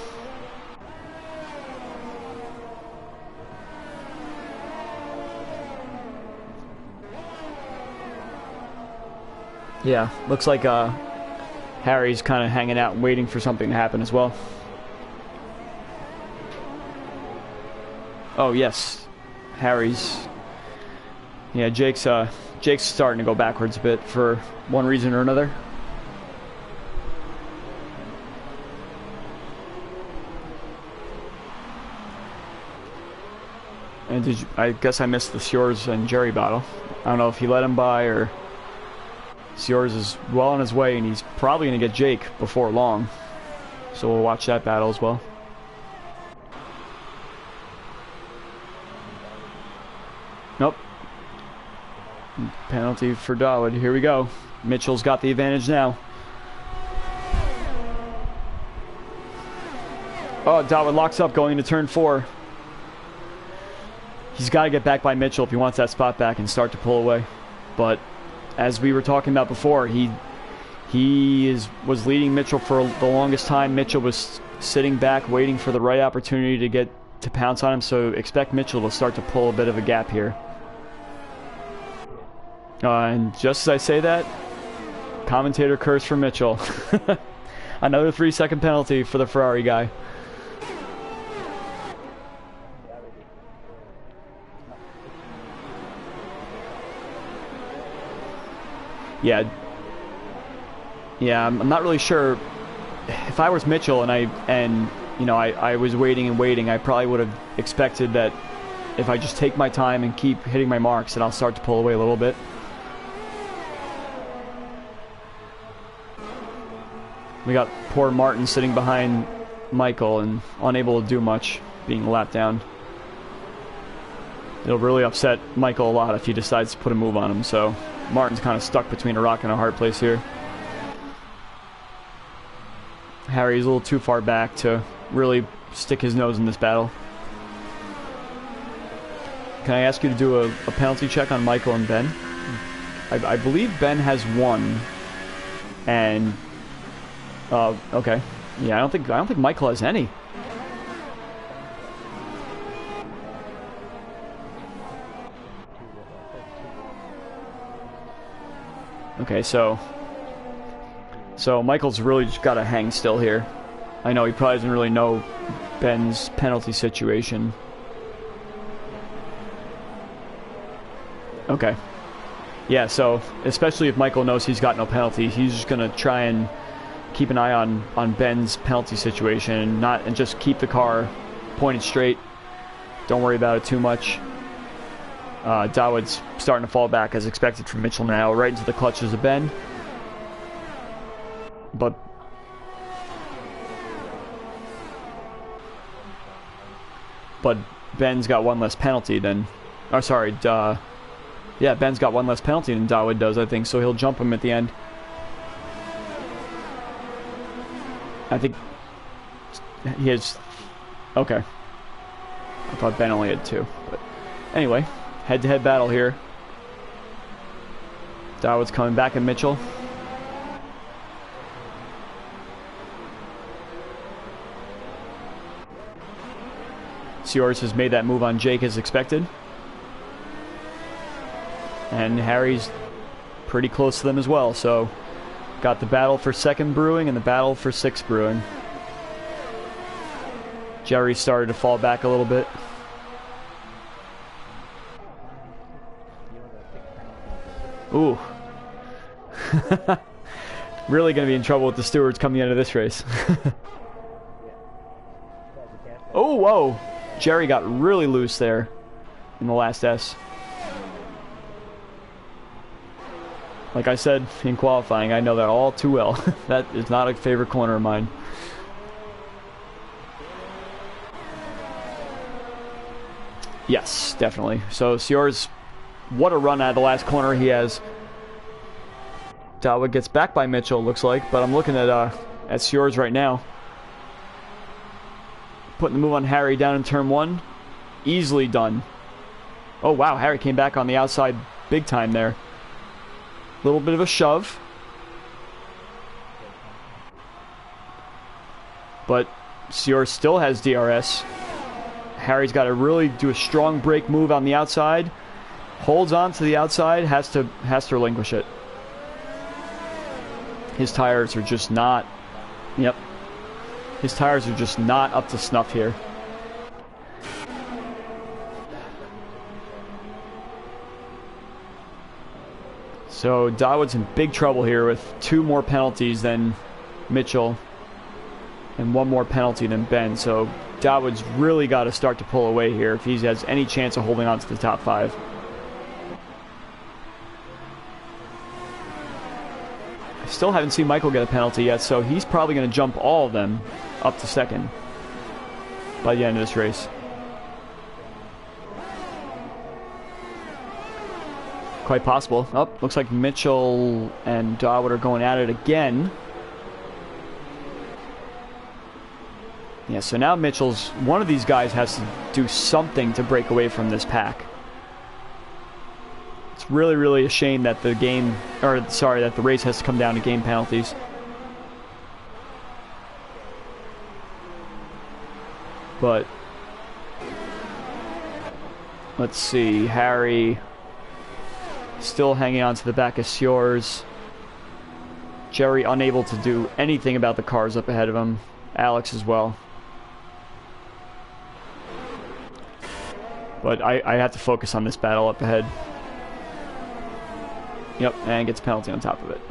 S1: Yeah, looks like Harry's kind of hanging out and waiting for something to happen as well. Oh yes, Harry's. Yeah, Jake's starting to go backwards a bit for one reason or another. And I guess I missed the Sears and Jerry battle. I don't know if he let him by or Sears is well on his way, and he's probably going to get Jake before long. So we'll watch that battle as well. Nope. Penalty for Dawood. Here we go. Mitchell's got the advantage now. Oh, Dawood locks up going into turn 4. He's got to get back by Mitchell if he wants that spot back and start to pull away. But as we were talking about before, he was leading Mitchell for the longest time. Mitchell was sitting back waiting for the right opportunity to get to pounce on him, so expect Mitchell to start to pull a bit of a gap here. And just as I say that, commentator curse for Mitchell. Another 3-second penalty for the Ferrari guy. Yeah, I'm not really sure. If I was Mitchell and I was waiting and waiting, I probably would have expected that if I just take my time and keep hitting my marks, then I'll start to pull away a little bit. We got poor Martin sitting behind Michael and unable to do much, being lapped down. It'll really upset Michael a lot if he decides to put a move on him, so Martin's kind of stuck between a rock and a hard place here. Harry's a little too far back to really stick his nose in this battle. Can I ask you to do a penalty check on Michael and Ben? I believe Ben has 1, and okay, yeah, I don't think Michael has any. Okay, so Michael's really just got to hang still here. I know he probably doesn't really know Ben's penalty situation. Okay. Yeah, so especially if Michael knows he's got no penalty, he's just going to try and keep an eye on Ben's penalty situation and just keep the car pointed straight. Don't worry about it too much. Dawood's starting to fall back as expected from Mitchell now, right into the clutches of Ben. But Ben's got 1 less penalty than... Oh, sorry. Yeah, Ben's got 1 less penalty than Dawood does, I think, so he'll jump him at the end. I think he has... Okay. I thought Ben only had 2. But anyway, head-to-head battle here. Dawood's coming back at Mitchell. Sears has made that move on Jake as expected. And Harry's pretty close to them as well, so got the battle for 2nd brewing and the battle for 6th brewing. Jerry started to fall back a little bit. Ooh. Really going to be in trouble with the stewards coming into this race. Oh, whoa. Jerry got really loose there in the last S. Like I said in qualifying, I know that all too well. That is not a favorite corner of mine. Yes, definitely. So Sears, what a run out of the last corner he has. Dawood gets back by Mitchell, looks like, but I'm looking at Sears right now. Putting the move on Harry down in turn 1. Easily done. Oh, wow. Harry came back on the outside big time there. Little bit of a shove. But Sears still has DRS. Harry's got to really do a strong brake move on the outside. Holds on to the outside. Has to relinquish it. His tires are just not... Yep. His tires are just not up to snuff here. So Dawood's in big trouble here with 2 more penalties than Mitchell and 1 more penalty than Ben. So Dawood's really got to start to pull away here if he has any chance of holding on to the top 5. I still haven't seen Michael get a penalty yet, so he's probably going to jump all of them up to second by the end of this race. Quite possible. Oh, looks like Mitchell and Dawood are going at it again. Yeah, so now Mitchell's... One of these guys has to do something to break away from this pack. It's really, really a shame that the game... Or, sorry, that the race has to come down to game penalties. But... Let's see, Harry... Still hanging on to the back of Sears. Jerry unable to do anything about the cars up ahead of him. Alex as well. But I have to focus on this battle up ahead. Yep, and gets a penalty on top of it.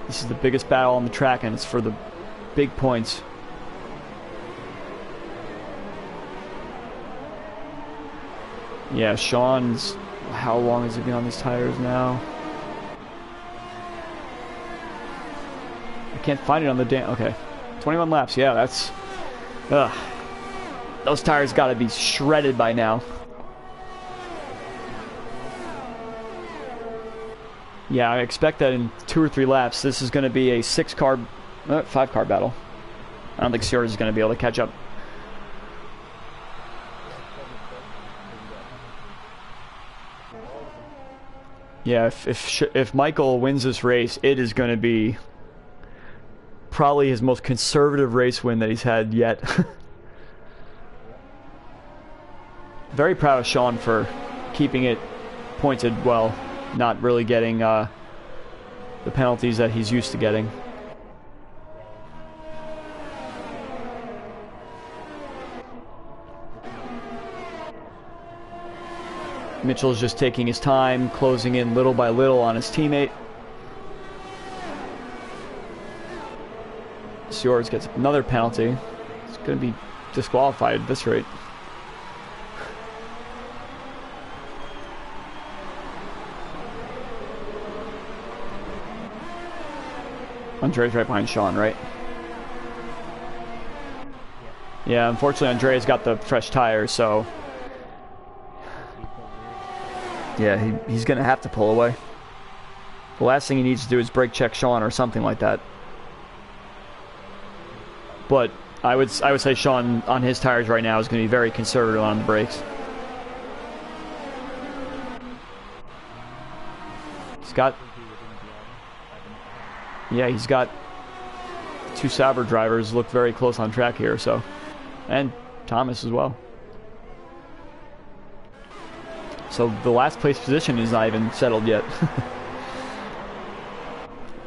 S1: This is the biggest battle on the track, and it's for the big points. Yeah, Sean's... How long has he been on these tires now? I can't find it on the damn... Okay. 21 laps, yeah, that's... Ugh. Those tires gotta be shredded by now. Yeah, I expect that in 2 or 3 laps, this is gonna be a 5-car battle. I don't think Sears is gonna be able to catch up. Yeah, if Michael wins this race, it is going to be probably his most conservative race win that he's had yet. Very proud of Sean for keeping it pointed well, not really getting the penalties that he's used to getting. Mitchell's just taking his time, closing in little by little on his teammate. Sears gets another penalty. It's going to be disqualified at this rate. Andrea's right behind Sean, right? Yeah, unfortunately Andrea's got the fresh tires, so... Yeah, he's going to have to pull away. The last thing he needs to do is brake check Sean or something like that. But I would say Sean on his tires right now is going to be very conservative on the brakes. He's got... Yeah, he's got 2 Sauber drivers look very close on track here, so... And Thomas as well. So the last place position is not even settled yet.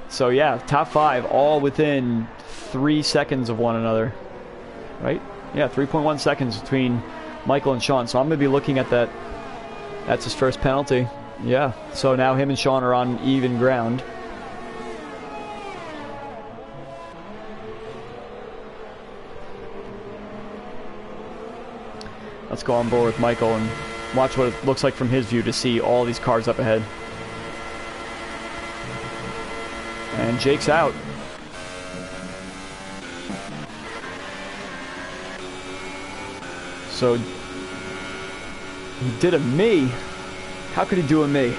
S1: So yeah, top 5 all within 3 seconds of one another. Right? Yeah, 3.1 seconds between Michael and Sean. So I'm going to be looking at that. That's his first penalty. Yeah, so now him and Sean are on even ground. Let's go on board with Michael and watch what it looks like from his view to see all these cars up ahead. And Jake's out. So he did a me. How could he do a me?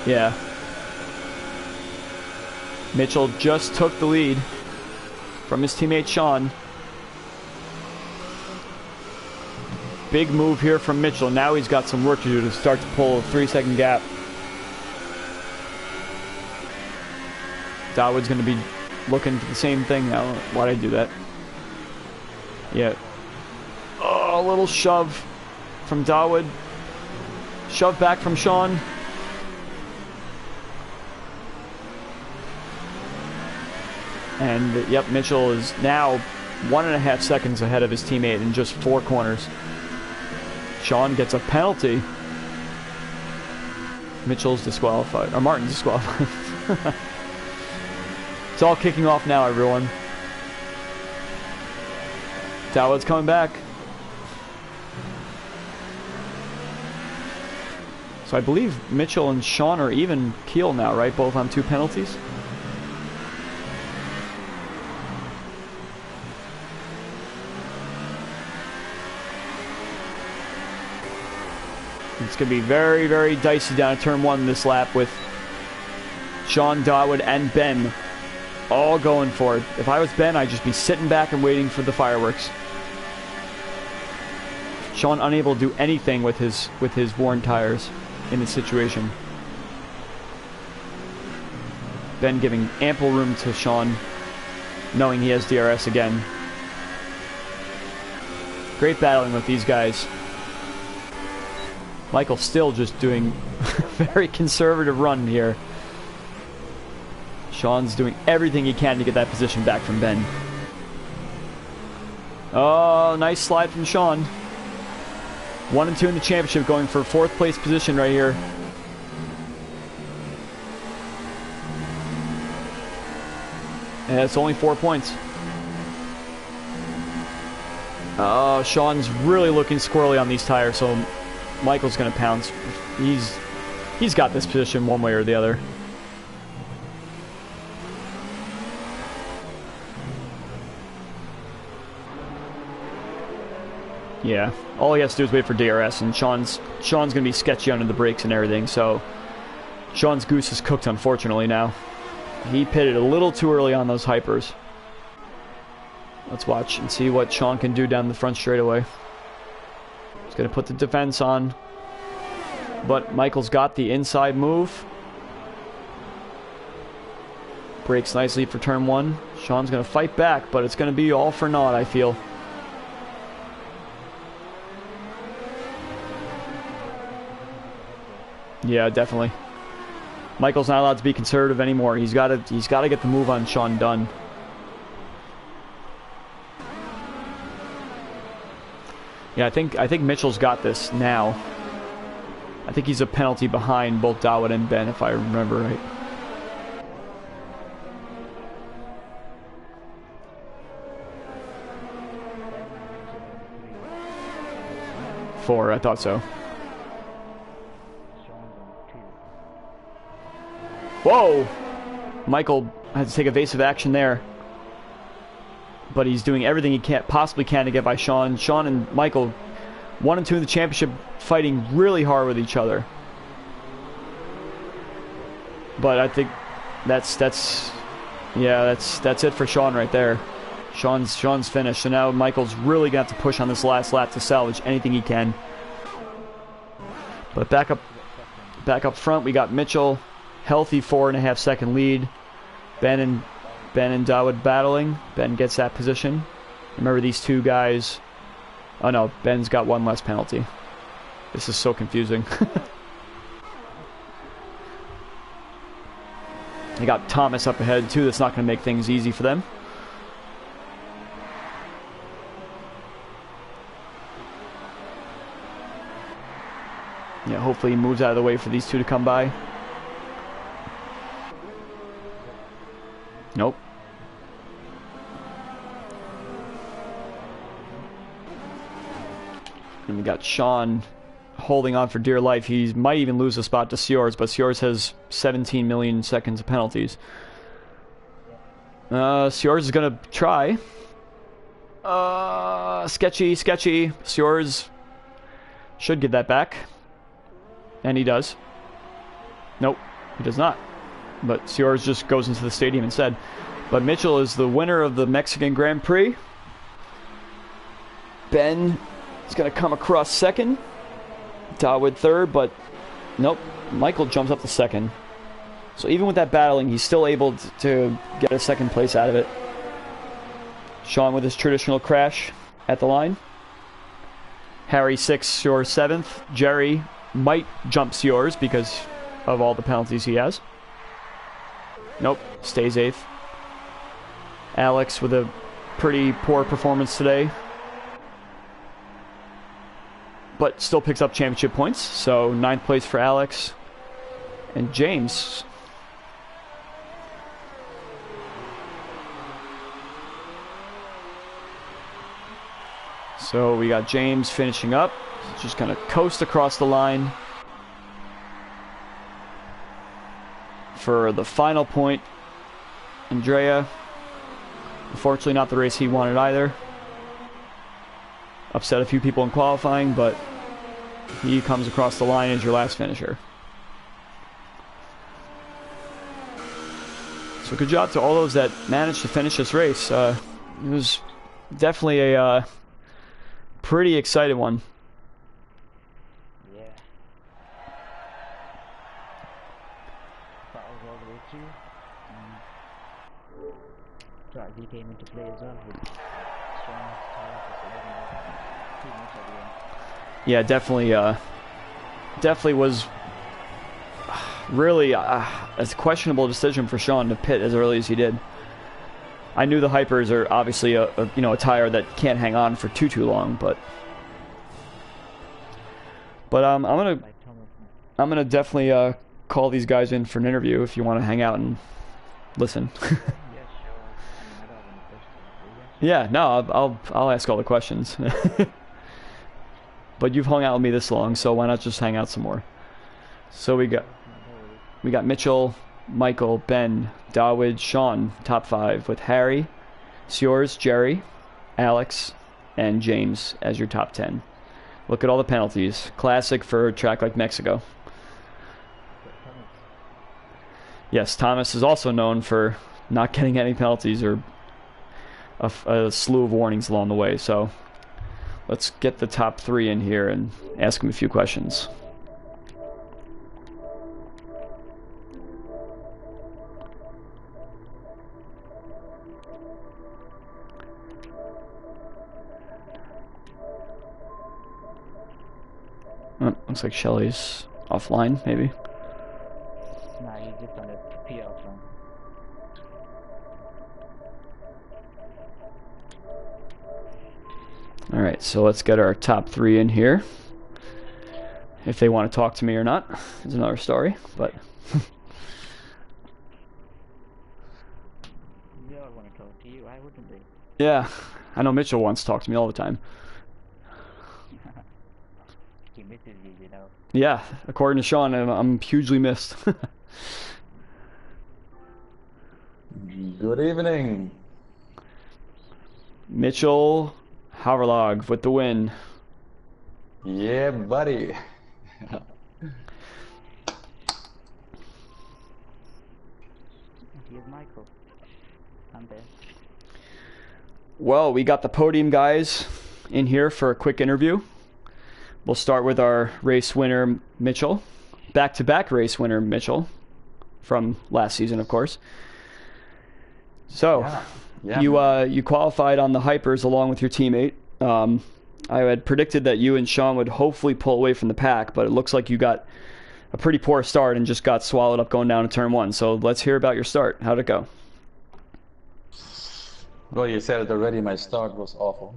S1: Yeah. Mitchell just took the lead from his teammate Sean. Big move here from Mitchell. Now he's got some work to do to start to pull a 3-second gap. Dawood's going to be looking for the same thing now. Why'd I do that? Yeah. Oh, a little shove from Dawood. Shove back from Sean. And, yep, Mitchell is now 1.5 seconds ahead of his teammate in just 4 corners. Sean gets a penalty. Mitchell's disqualified. Or Martin's disqualified. It's all kicking off now, everyone. Dawood's coming back. So I believe Mitchell and Sean are even keel now, right? Both on 2 penalties. It's going to be very, very dicey down at turn 1 this lap with Sean, Dawood, and Ben all going for it. If I was Ben, I'd just be sitting back and waiting for the fireworks. Sean unable to do anything with his worn tires in this situation. Ben giving ample room to Sean, knowing he has DRS again. Great battling with these guys. Michael still just doing a very conservative run here. Sean's doing everything he can to get that position back from Ben. Oh, nice slide from Sean. 1 and 2 in the championship, going for 4th place position right here. And it's only 4 points. Oh, Sean's really looking squirrely on these tires, so Michael's going to pounce. He's got this position one way or the other. Yeah, all he has to do is wait for DRS, and Sean's going to be sketchy under the brakes and everything, so Sean's goose is cooked, unfortunately, now. He pitted a little too early on those hypers. Let's watch and see what Sean can do down the front straightaway. He's going to put the defense on, but Michael's got the inside move. Brakes nicely for turn 1. Sean's going to fight back, but it's going to be all for naught, I feel. Yeah, definitely. Michael's not allowed to be conservative anymore. He's got to get the move on Sean done. Yeah, I think Mitchell's got this now. I think he's a penalty behind both Dawood and Ben, if I remember right. Four, I thought so. Whoa! Michael had to take evasive action there. But he's doing everything he possibly can to get by Sean. Sean and Michael, 1 and 2 in the championship, fighting really hard with each other. But I think that's it for Sean right there. Sean's finished. So now Michael's really gonna have to push on this last lap to salvage anything he can. But back up front, we got Mitchell. Healthy 4.5 second lead. Ben and Dawood battling. Ben gets that position. Remember these two guys. Oh no, Ben's got 1 less penalty. This is so confusing. They got Thomas up ahead too. That's not going to make things easy for them. Yeah, hopefully he moves out of the way for these two to come by. Nope. And we got Sean holding on for dear life. He might even lose a spot to Sears, but Sears has 17 million seconds of penalties. Sears is going to try. Sketchy. Sears should get that back. And he does. Nope, he does not. But Sears just goes into the stadium instead. But Mitchell is the winner of the Mexican Grand Prix. Ben is going to come across second. Dawood third, but nope. Michael jumps up to second. So even with that battling, he's still able to get a second place out of it. Sean with his traditional crash at the line. Harry 6th, Sears 7th. Jerry might jump Sears because of all the penalties he has. Nope, stays 8th. Alex with a pretty poor performance today, but still picks up championship points. So 9th place for Alex. And James So we got James finishing up. Just gonna coast across the line for the final point. Andrea, unfortunately not the race he wanted either. Upset a few people in qualifying, but he comes across the line as your last finisher. So good job to all those that managed to finish this race. It was definitely a pretty exciting one.
S2: Yeah. Battles all the way through. Strategy came into play as well with strong tires pretty much at the end.
S1: Yeah, definitely was really a questionable decision for Sean to pit as early as he did. I knew the hypers are obviously a tire that can't hang on for too long, but I'm gonna definitely call these guys in for an interview if you want to hang out and listen.
S2: Yeah, sure. I mean, I don't have any questions. Do you?
S1: Yeah, no, I'll ask all the questions. But you've hung out with me this long, so why not just hang out some more? So we got Mitchell, Michael, Ben, Dawood, Sean, top 5, with Harry, Sears, Jerry, Alex, and James as your top 10. Look at all the penalties. Classic for a track like Mexico. Yes, Thomas is also known for not getting any penalties or a slew of warnings along the way. So let's get the top 3 in here and ask them a few questions. Oh, looks like Shelly's offline, maybe.
S2: Nah, he's just on the PL phone.
S1: Alright, so let's get our top 3 in here. If they want to talk to me or not is another story, but...
S2: They all want to talk to you, why wouldn't they?
S1: Yeah, I know Mitchell wants to talk to me all the time.
S2: He misses you, you know.
S1: Yeah, according to Sean, I'm hugely missed.
S3: Good evening.
S1: Mitchell Haverlag with the win.
S3: Yeah, buddy.
S2: Here's Michael. I'm Ben.
S1: Well, we got the podium guys in here for a quick interview. We'll start with our race winner, Mitchell. Back-to-back race winner, Mitchell, from last season, of course. So, you qualified on the hypers along with your teammate. I had predicted that you and Sean would hopefully pull away from the pack, but it looks like you got a pretty poor start and just got swallowed up going down to turn 1. So let's hear about your start. How'd it go?
S3: Well, you said it already, my start was awful.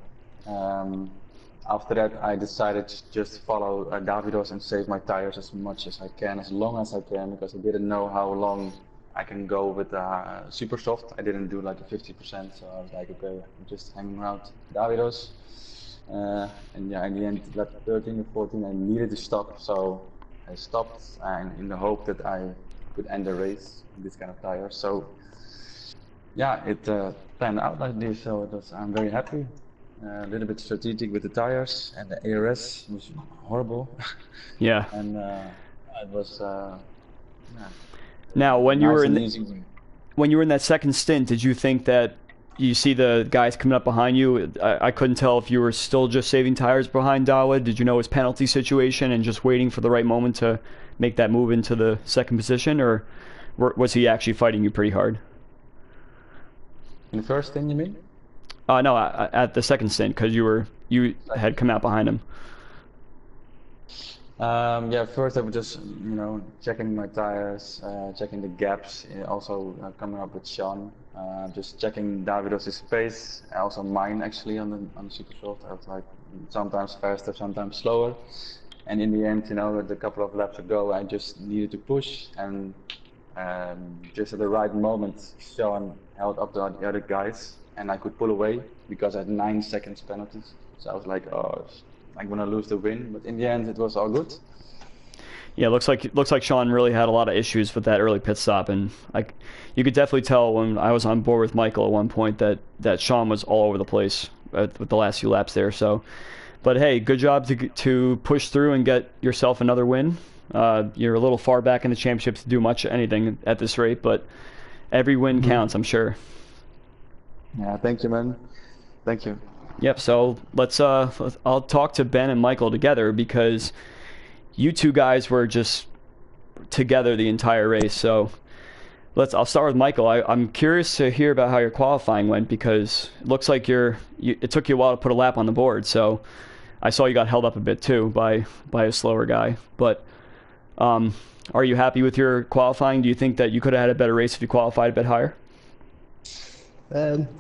S3: After that, I decided to just follow Davidos and save my tires as much as I can, as long as I can, because I didn't know how long I can go with super soft. I didn't do like a 50%, so I was like, okay, I'm just hanging around Davidos. And yeah, in the end, lap 13 or 14, I needed to stop, so I stopped in the hope that I could end the race with this kind of tire. So yeah, it planned out like this, so I'm very happy. A little bit strategic with the tires, and the ARS was horrible.
S1: Yeah.
S3: And it was yeah.
S1: Now, when you
S3: Nice
S1: were in that second stint, did you think that you see the guys coming up behind you? I couldn't tell if you were still just saving tires behind Dawood. Did you know his penalty situation and just waiting for the right moment to make that move into the second position, or was he actually fighting you pretty hard?
S3: In the first thing, you mean?
S1: No, at the second stint, because you had come out behind him.
S3: Yeah, first I was just, checking my tires, checking the gaps, also coming up with Sean, just checking Davidos' pace, also mine actually on the super soft. I was like sometimes faster, sometimes slower, and in the end, with a couple of laps to go, I just needed to push, and just at the right moment, Sean held up the other guys, and I could pull away because I had 9 seconds penalties. So I was like, oh, I'm gonna lose the win. But in the end, it was all good.
S1: Yeah, looks like Sean really had a lot of issues with that early pit stop, and you could definitely tell when I was on board with Michael at one point that Sean was all over the place with the last few laps there. So, but hey, good job to push through and get yourself another win. You're a little far back in the championship to do much anything at this rate, but every win counts, I'm sure.
S3: Yeah, thank you, man. Thank you.
S1: Yep. So I'll talk to Ben and Michael together because you two guys were just together the entire race. So I'll start with Michael. I'm curious to hear about how your qualifying went because it looks like it took you a while to put a lap on the board. So I saw you got held up a bit too by a slower guy. But are you happy with your qualifying? Do you think that you could have had a better race if you qualified a bit higher?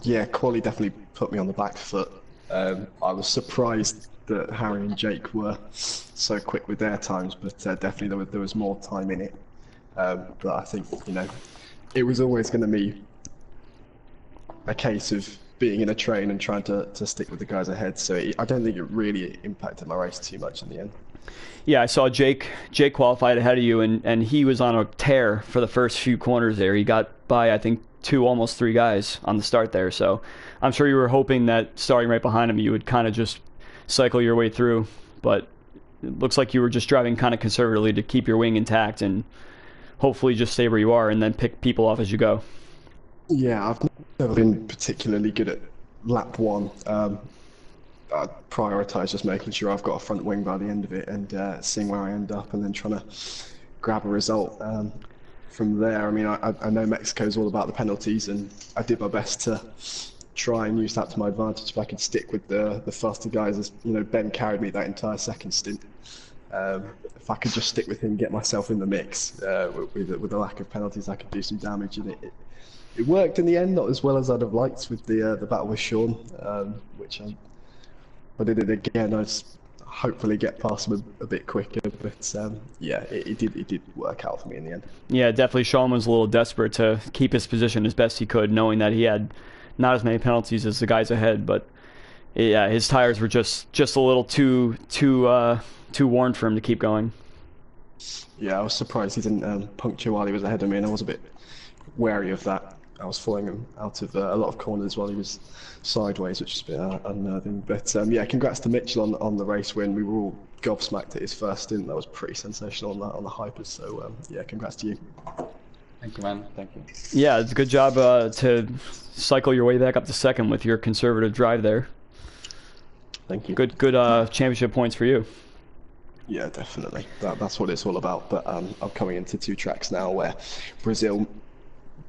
S4: Yeah, quali definitely put me on the back foot. I was surprised that Harry and Jake were so quick with their times, but definitely there was more time in it. But I think, it was always going to be a case of being in a train and trying to stick with the guys ahead. So I don't think it really impacted my race too much in the end.
S1: Yeah, I saw Jake qualified ahead of you, and he was on a tear for the first few corners there. He got by, I think, almost three guys on the start there. So I'm sure you were hoping that starting right behind him, you would kind of just cycle your way through. But it looks like you were just driving kind of conservatively to keep your wing intact and hopefully just stay where you are and then pick people off as you go.
S4: Yeah, I've never been particularly good at lap one. I prioritise just making sure I've got a front wing by the end of it and seeing where I end up and then trying to grab a result. From there, I mean, I know Mexico's all about the penalties, and I did my best to try and use that to my advantage if I could stick with the faster guys. As Ben carried me that entire second stint. If I could just stick with him, get myself in the mix with the lack of penalties, I could do some damage, and it worked in the end. Not as well as I'd have liked with the battle with Sean, which I did it again. I'd hopefully get past him a bit quicker, but yeah, it did work out for me in the end.
S1: Yeah, definitely. Sean was a little desperate to keep his position as best he could, knowing that he had not as many penalties as the guys ahead. But yeah, his tires were just a little too worn for him to keep going.
S4: Yeah, I was surprised he didn't puncture while he was ahead of me, and I was a bit wary of that. I was following him out of a lot of corners while he was sideways, which is a bit unnerving. But yeah, congrats to Mitchell on the race win. We were all gobsmacked at his first stint. That was pretty sensational on the hypers. So yeah, congrats to you.
S3: Thank you, man. Thank you.
S1: Yeah, it's a good job to cycle your way back up to second with your conservative drive there.
S4: Thank you.
S1: Good championship points for you.
S4: Yeah, definitely. That's what it's all about. But I'm coming into two tracks now where Brazil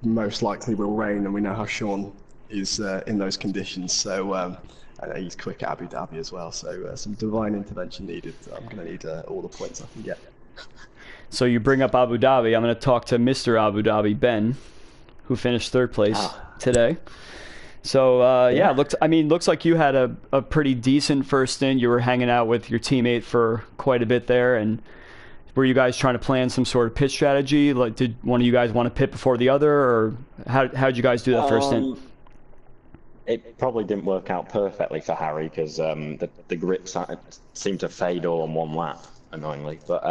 S4: most likely will rain, and we know how Sean is in those conditions. So I know he's quick at Abu Dhabi as well. So some divine intervention needed. I'm going to need all the points I can get.
S1: So you bring up Abu Dhabi. I'm going to talk to Mr. Abu Dhabi, Ben, who finished third place today. So yeah, looks like you had a pretty decent first stint. You were hanging out with your teammate for quite a bit there, and were you guys trying to plan some sort of pit strategy? Like, did one of you guys want to pit before the other, or how did you guys do that first stint?
S5: It probably didn't work out perfectly for Harry because the grip seemed to fade all in one lap, annoyingly. But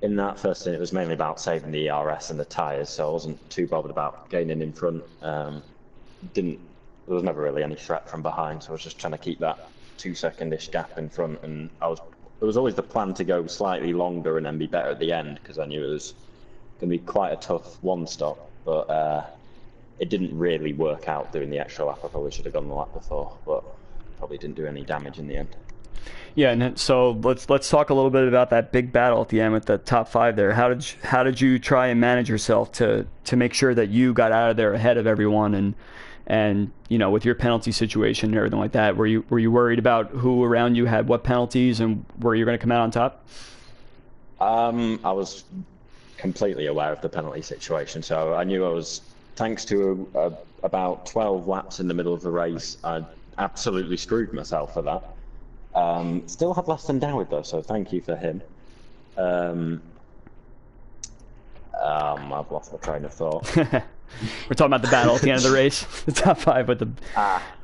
S5: in that first stint, it was mainly about saving the ERS and the tyres, so I wasn't too bothered about gaining in front. There was never really any threat from behind, so I was just trying to keep that 2-second-ish gap in front, and it was always the plan to go slightly longer and then be better at the end because I knew it was going to be quite a tough one stop, but it didn't really work out doing the extra lap. I probably should have gone the lap before, but probably didn't do any damage in the end.
S1: Yeah, and so let's talk a little bit about that big battle at the end with the top 5 there. How did you try and manage yourself to make sure that you got out of there ahead of everyone and with your penalty situation and everything like that? Were you worried about who around you had what penalties and where you're going to come out on top?
S5: I was completely aware of the penalty situation, so I knew I was, thanks to about 12 laps in the middle of the race, I absolutely screwed myself for that. Still had Laston Dowd though, so thank you for him. I've lost my train of thought.
S1: We're talking about the battle at the end of the race, the top 5 with the...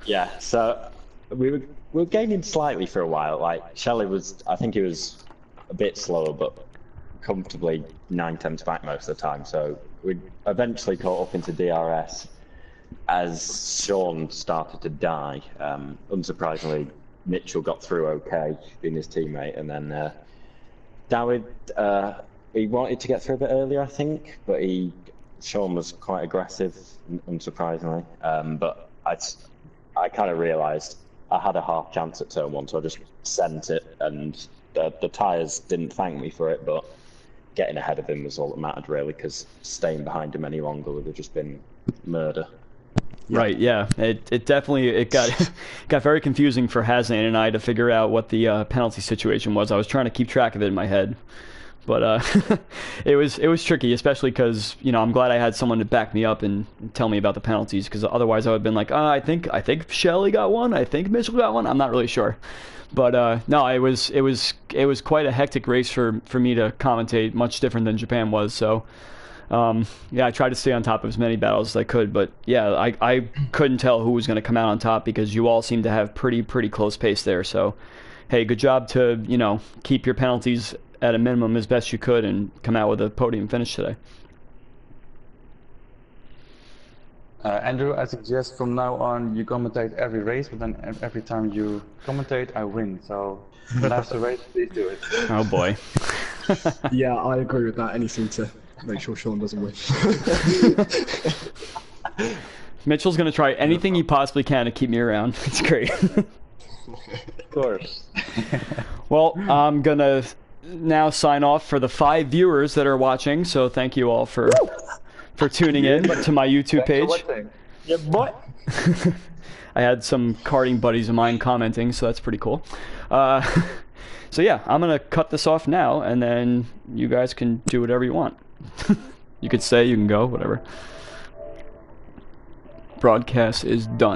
S5: Yeah, so we were gaining slightly for a while. Like Shelley was, I think he was a bit slower, but comfortably 9/10 back most of the time. So we eventually caught up into DRS as Sean started to die. Unsurprisingly, Mitchell got through okay, being his teammate, and then Dawid, he wanted to get through a bit earlier, I think, but Sean was quite aggressive, unsurprisingly. But I kind of realised I had a half chance at turn 1, so I just sent it, and the tyres didn't thank me for it, but getting ahead of him was all that mattered, really, because staying behind him any longer would have just been murder.
S1: Right, yeah. It definitely got got very confusing for Hassan and I to figure out what the penalty situation was. I was trying to keep track of it in my head, but it was tricky, especially because I'm glad I had someone to back me up and tell me about the penalties, because otherwise I would have been like, I think Shelley got one, I think Mitchell got one, I'm not really sure. But no, it was quite a hectic race for me to commentate, much different than Japan was. So yeah, I tried to stay on top of as many battles as I could, but yeah, I couldn't tell who was going to come out on top because you all seemed to have pretty close pace there. So hey, good job to keep your penalties at a minimum as best you could and come out with a podium finish today.
S3: Andrew, I suggest from now on you commentate every race, but then every time you commentate, I win. So last the race, please do it.
S1: Oh boy.
S4: Yeah, I agree with that. Anything to make sure Sean doesn't win.
S1: Mitchell's going to try anything he possibly can to keep me around. It's great.
S3: Of course.
S1: Well, I'm going to now sign off for the 5 viewers that are watching. So thank you all for tuning in to my YouTube page.
S3: Yeah, boy.
S1: I had some karting buddies of mine commenting, so that's pretty cool. So yeah, I'm going to cut this off now, and then you guys can do whatever you want. You could stay, you can go, whatever. Broadcast is done.